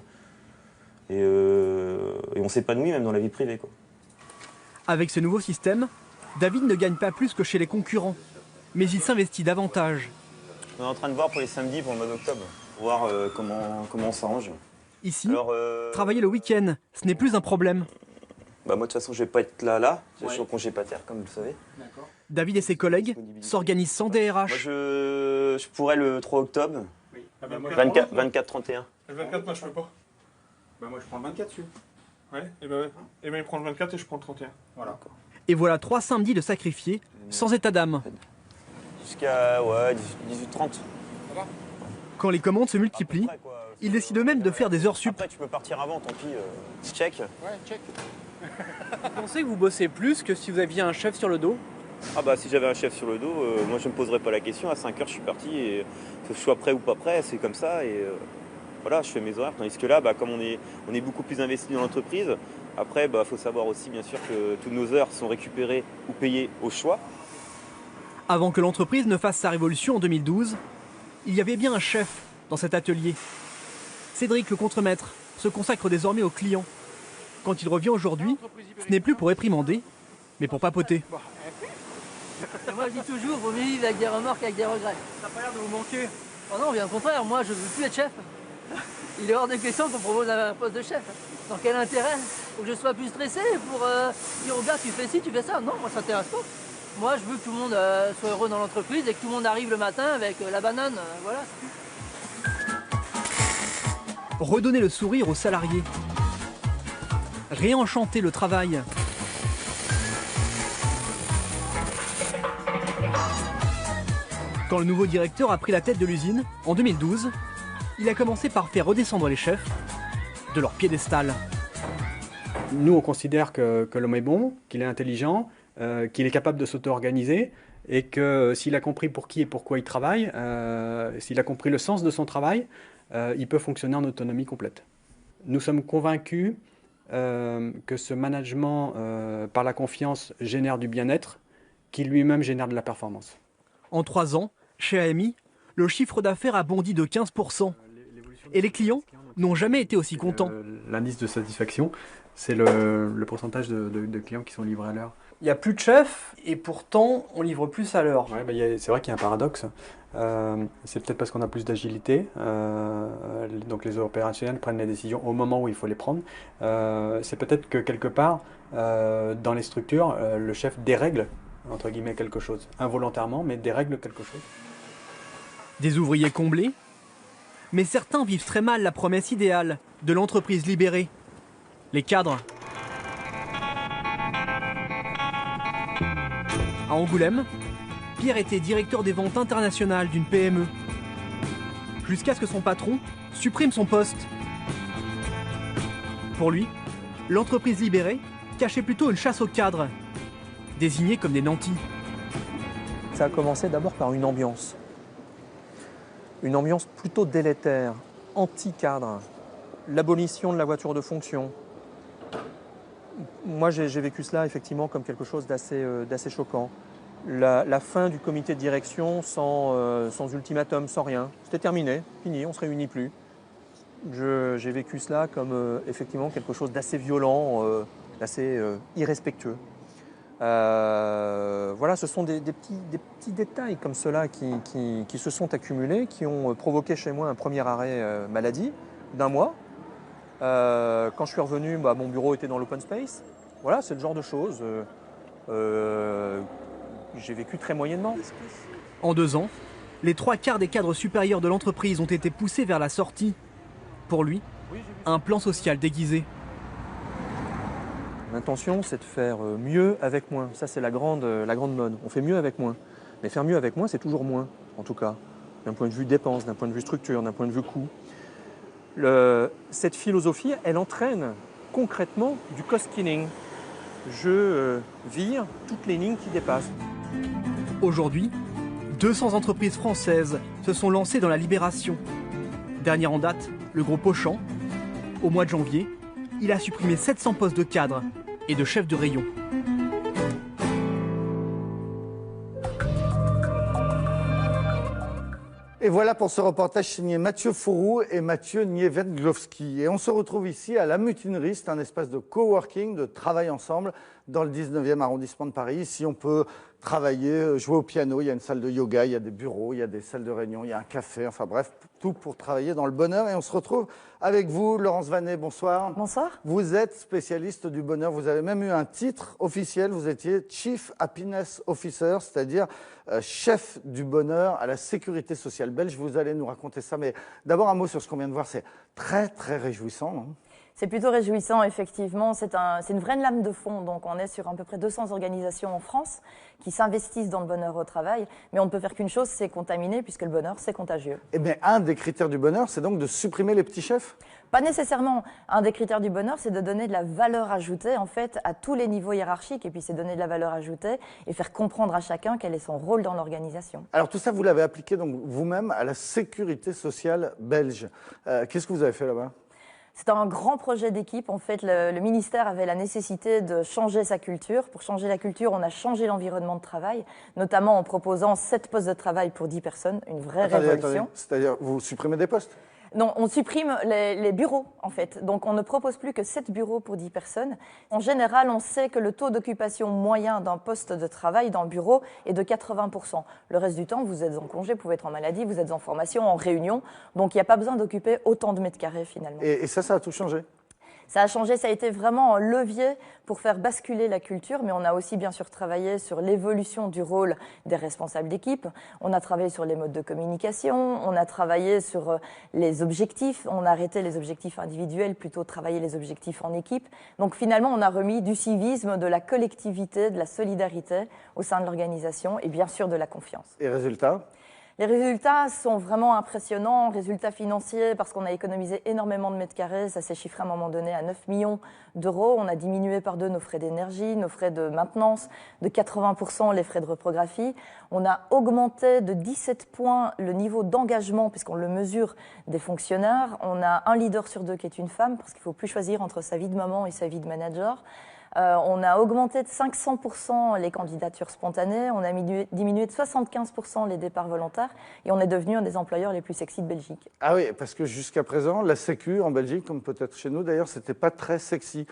Et on s'épanouit même dans la vie privée, quoi. Avec ce nouveau système, David ne gagne pas plus que chez les concurrents, mais il s'investit davantage. On est en train de voir pour les samedis, pour le mois d'octobre, voir comment on s'arrange. Ici, travailler le week-end, ce n'est plus un problème. Moi, de toute façon, je vais pas être là. Je suis en congé pater, comme vous le savez. David et ses collègues s'organisent sans DRH. Moi, je pourrais le 3 octobre. Oui. 24-31. Le 24, moi, je peux pas. Moi, je prends le 24, celui. Ouais. Et il prend le 24 et je prends le 31. Voilà. Et voilà 3 samedis de sacrifiés, sans état d'âme. Jusqu'à 18h30. Quand les commandes se multiplient, il décide même de faire des heures sup. Après, tu peux partir avant, tant pis. Check. Ouais, check. Vous pensez que vous bossez plus que si vous aviez un chef sur le dos? Si j'avais un chef sur le dos, moi je me poserais pas la question. À 5h, je suis parti. Et que je sois prêt ou pas prêt, c'est comme ça. Et voilà, je fais mes horaires. Tandis que là, comme on est beaucoup plus investi dans l'entreprise, après, faut savoir aussi, bien sûr, que toutes nos heures sont récupérées ou payées au choix. Avant que l'entreprise ne fasse sa révolution en 2012, il y avait bien un chef dans cet atelier. Cédric, le contremaître, se consacre désormais aux clients. Quand il revient aujourd'hui, ce n'est plus pour réprimander, mais pour papoter. Moi je dis toujours, vaut mieux vivre avec des remords qu'avec des regrets. Ça n'a pas l'air de vous manquer. Oh non, bien au contraire, moi je veux plus être chef. Il est hors de question qu'on propose un poste de chef. Dans quel intérêt? Faut que je sois plus stressé pour dire au gars tu fais ci, tu fais ça. Non, moi ça m'intéresse pas. Moi je veux que tout le monde soit heureux dans l'entreprise et que tout le monde arrive le matin avec la banane, voilà. Redonner le sourire aux salariés. Réenchanter le travail. Quand le nouveau directeur a pris la tête de l'usine, en 2012, il a commencé par faire redescendre les chefs de leur piédestal. Nous, on considère que l'homme est bon, qu'il est intelligent, qu'il est capable de s'auto-organiser et que s'il a compris pour qui et pourquoi il travaille, s'il a compris le sens de son travail, il peut fonctionner en autonomie complète. Nous sommes convaincus que ce management par la confiance génère du bien-être, qui lui-même génère de la performance. En 3 ans, chez AMI, le chiffre d'affaires a bondi de 15%. Et les clients n'ont jamais été aussi contents. L'indice de satisfaction, c'est le pourcentage de clients qui sont livrés à l'heure. Il n'y a plus de chefs et pourtant on livre plus à l'heure. Ouais, c'est vrai qu'il y a un paradoxe. C'est peut-être parce qu'on a plus d'agilité. Donc les opérationnels prennent les décisions au moment où il faut les prendre. C'est peut-être que quelque part, dans les structures, le chef dérègle, entre guillemets, quelque chose. Involontairement, mais dérègle quelque chose. Des ouvriers comblés, mais certains vivent très mal la promesse idéale de l'entreprise libérée. Les cadres. À Angoulême, Pierre était directeur des ventes internationales d'une PME. Jusqu'à ce que son patron supprime son poste. Pour lui, l'entreprise libérée cachait plutôt une chasse aux cadres, désignés comme des nantis. Ça a commencé d'abord par une ambiance plutôt délétère, anti-cadre, l'abolition de la voiture de fonction. Moi, j'ai vécu cela effectivement comme quelque chose d'assez choquant. La fin du comité de direction sans ultimatum, sans rien. C'était terminé, fini, on ne se réunit plus. J'ai vécu cela comme effectivement quelque chose d'assez violent, d'assez irrespectueux. Voilà, ce sont des petits détails comme cela qui se sont accumulés, qui ont provoqué chez moi un premier arrêt maladie d'1 mois. Quand je suis revenu, mon bureau était dans l'open space. Voilà, c'est le genre de choses. J'ai vécu très moyennement. En 2 ans, les 3/4 des cadres supérieurs de l'entreprise ont été poussés vers la sortie. Pour lui, un plan social déguisé. L'intention, c'est de faire mieux avec moins. Ça, c'est la grande mode. On fait mieux avec moins. Mais faire mieux avec moins, c'est toujours moins, en tout cas. D'un point de vue dépenses, d'un point de vue structure, d'un point de vue coût. Cette philosophie, elle entraîne concrètement du cost killing. Je vire toutes les lignes qui dépassent. Aujourd'hui, 200 entreprises françaises se sont lancées dans la libération. Dernier en date, le groupe Auchan. Au mois de janvier, il a supprimé 700 postes de cadres et de chefs de rayon. Et voilà pour ce reportage signé Mathieu Fourou et Mathieu Niewenglowski. Et on se retrouve ici à La Mutinerie, c'est un espace de coworking, de travail ensemble dans le 19e arrondissement de Paris. Ici, on peut travailler, jouer au piano, il y a une salle de yoga, il y a des bureaux, il y a des salles de réunion, il y a un café, enfin bref, tout pour travailler dans le bonheur. Et on se retrouve avec vous, Laurence Vanet, bonsoir. Bonsoir. Vous êtes spécialiste du bonheur, vous avez même eu un titre officiel, vous étiez Chief Happiness Officer, c'est-à-dire chef du bonheur à la sécurité sociale belge. Vous allez nous raconter ça, mais d'abord un mot sur ce qu'on vient de voir, c'est très très réjouissant, non ? C'est plutôt réjouissant, effectivement. C'est une vraie lame de fond. Donc, on est sur à peu près 200 organisations en France qui s'investissent dans le bonheur au travail. Mais on ne peut faire qu'une chose, c'est contaminer, puisque le bonheur, c'est contagieux. Eh bien, un des critères du bonheur, c'est donc de supprimer les petits chefs ? Pas nécessairement. Un des critères du bonheur, c'est de donner de la valeur ajoutée, en fait, à tous les niveaux hiérarchiques. Et puis, c'est donner de la valeur ajoutée et faire comprendre à chacun quel est son rôle dans l'organisation. Alors, tout ça, vous l'avez appliqué donc vous-même à la sécurité sociale belge. Qu'est-ce que vous avez fait là-bas ? C'est un grand projet d'équipe. En fait, le ministère avait la nécessité de changer sa culture. Pour changer la culture, on a changé l'environnement de travail, notamment en proposant 7 postes de travail pour 10 personnes, une vraie révolution. C'est-à-dire, vous supprimez des postes ? Non, on supprime les bureaux, en fait. Donc, on ne propose plus que 7 bureaux pour 10 personnes. En général, on sait que le taux d'occupation moyen d'un poste de travail dans le bureau est de 80%. Le reste du temps, vous êtes en congé, vous pouvez être en maladie, vous êtes en formation, en réunion. Donc, il n'y a pas besoin d'occuper autant de mètres carrés, finalement. Et ça a tout changé ? Ça a changé, ça a été vraiment un levier pour faire basculer la culture, mais on a aussi bien sûr travaillé sur l'évolution du rôle des responsables d'équipe, on a travaillé sur les modes de communication, on a travaillé sur les objectifs, on a arrêté les objectifs individuels, plutôt travaillé les objectifs en équipe. Donc finalement, on a remis du civisme, de la collectivité, de la solidarité au sein de l'organisation et bien sûr de la confiance. Et résultat ? Les résultats sont vraiment impressionnants, résultats financiers parce qu'on a économisé énormément de mètres carrés, ça s'est chiffré à un moment donné à 9 millions d'euros. On a diminué par 2 nos frais d'énergie, nos frais de maintenance, de 80% les frais de reprographie. On a augmenté de 17 points le niveau d'engagement puisqu'on le mesure des fonctionnaires. On a un leader sur 2 qui est une femme parce qu'il ne faut plus choisir entre sa vie de maman et sa vie de manager. On a augmenté de 500% les candidatures spontanées, on a diminué de 75% les départs volontaires et on est devenu un des employeurs les plus sexy de Belgique. Ah oui, parce que jusqu'à présent, la Sécu en Belgique, comme peut-être chez nous d'ailleurs, c'était pas très sexy.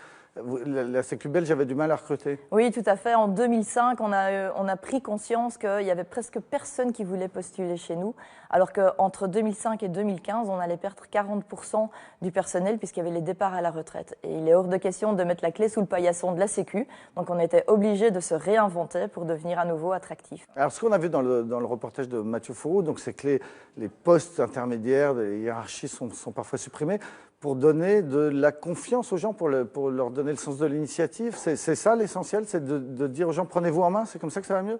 La Sécu belge avait du mal à recruter. Oui, tout à fait. En 2005, on a pris conscience qu'il y avait presque personne qui voulait postuler chez nous, alors qu'entre 2005 et 2015, on allait perdre 40% du personnel puisqu'il y avait les départs à la retraite. Et il est hors de question de mettre la clé sous le paillasson de la Sécu, donc on était obligé de se réinventer pour devenir à nouveau attractif. Alors ce qu'on a vu dans le reportage de Mathieu Fourou, donc c'est que les postes intermédiaires, les hiérarchies sont parfois supprimés pour donner de la confiance aux gens, pour leur donner le sens de l'initiative. C'est ça l'essentiel, c'est de dire aux gens prenez-vous en main, c'est comme ça que ça va mieux?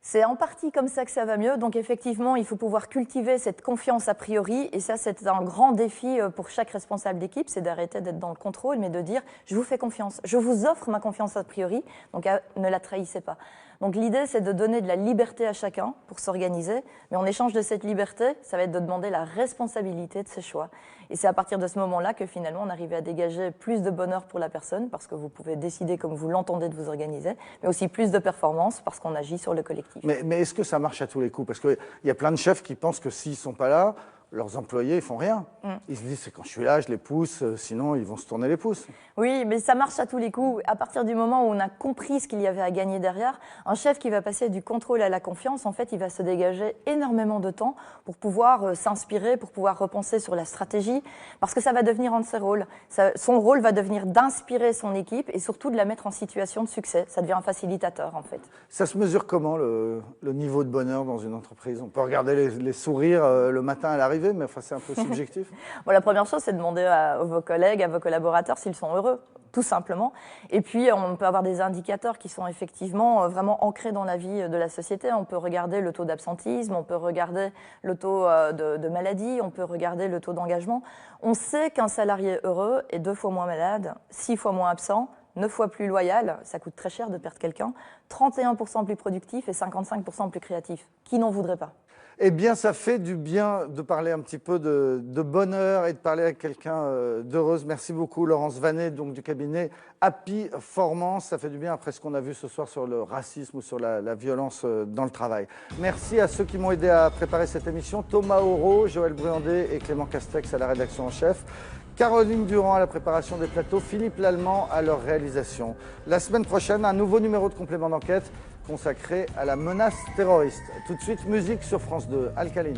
C'est en partie comme ça que ça va mieux. Donc effectivement, il faut pouvoir cultiver cette confiance a priori. Et ça, c'est un grand défi pour chaque responsable d'équipe, c'est d'arrêter d'être dans le contrôle, mais de dire je vous fais confiance, je vous offre ma confiance a priori, donc ne la trahissez pas. Donc l'idée, c'est de donner de la liberté à chacun pour s'organiser, mais en échange de cette liberté, ça va être de demander la responsabilité de ses choix. Et c'est à partir de ce moment-là que finalement, on arrive à dégager plus de bonheur pour la personne, parce que vous pouvez décider comme vous l'entendez de vous organiser, mais aussi plus de performance, parce qu'on agit sur le collectif. Mais est-ce que ça marche à tous les coups? Parce qu'il y a plein de chefs qui pensent que s'ils ne sont pas là, leurs employés, ils font rien. Ils se disent, c'est quand je suis là, je les pousse, sinon ils vont se tourner les pouces. Oui, mais ça marche à tous les coups. À partir du moment où on a compris ce qu'il y avait à gagner derrière, un chef qui va passer du contrôle à la confiance, en fait, il va se dégager énormément de temps pour pouvoir s'inspirer, pour pouvoir repenser sur la stratégie, parce que ça va devenir un de ses rôles. Son rôle va devenir d'inspirer son équipe et surtout de la mettre en situation de succès. Ça devient un facilitateur, en fait. Ça se mesure comment, le niveau de bonheur dans une entreprise? On peut regarder les sourires le matin à l'arrivée, mais enfin, c'est un peu subjectif. Bon, la première chose, c'est de demander à vos collègues, à vos collaborateurs s'ils sont heureux, tout simplement. Et puis, on peut avoir des indicateurs qui sont effectivement vraiment ancrés dans la vie de la société. On peut regarder le taux d'absentisme, on peut regarder le taux de maladie, on peut regarder le taux d'engagement. On sait qu'un salarié heureux est 2 fois moins malade, 6 fois moins absent, 9 fois plus loyal, ça coûte très cher de perdre quelqu'un, 31% plus productif et 55% plus créatif. Qui n'en voudrait pas? Eh bien, ça fait du bien de parler un petit peu de bonheur et de parler avec quelqu'un d'heureuse. Merci beaucoup, Laurence Vanet, donc du cabinet Happy Formance. Ça fait du bien après ce qu'on a vu ce soir sur le racisme ou sur la violence dans le travail. Merci à ceux qui m'ont aidé à préparer cette émission. Thomas Auro, Joël Bruandé et Clément Castex à la rédaction en chef. Caroline Durand à la préparation des plateaux, Philippe Lallemand à leur réalisation. La semaine prochaine, un nouveau numéro de complément d'enquête consacré à la menace terroriste. Tout de suite, musique sur France 2. Alcaline.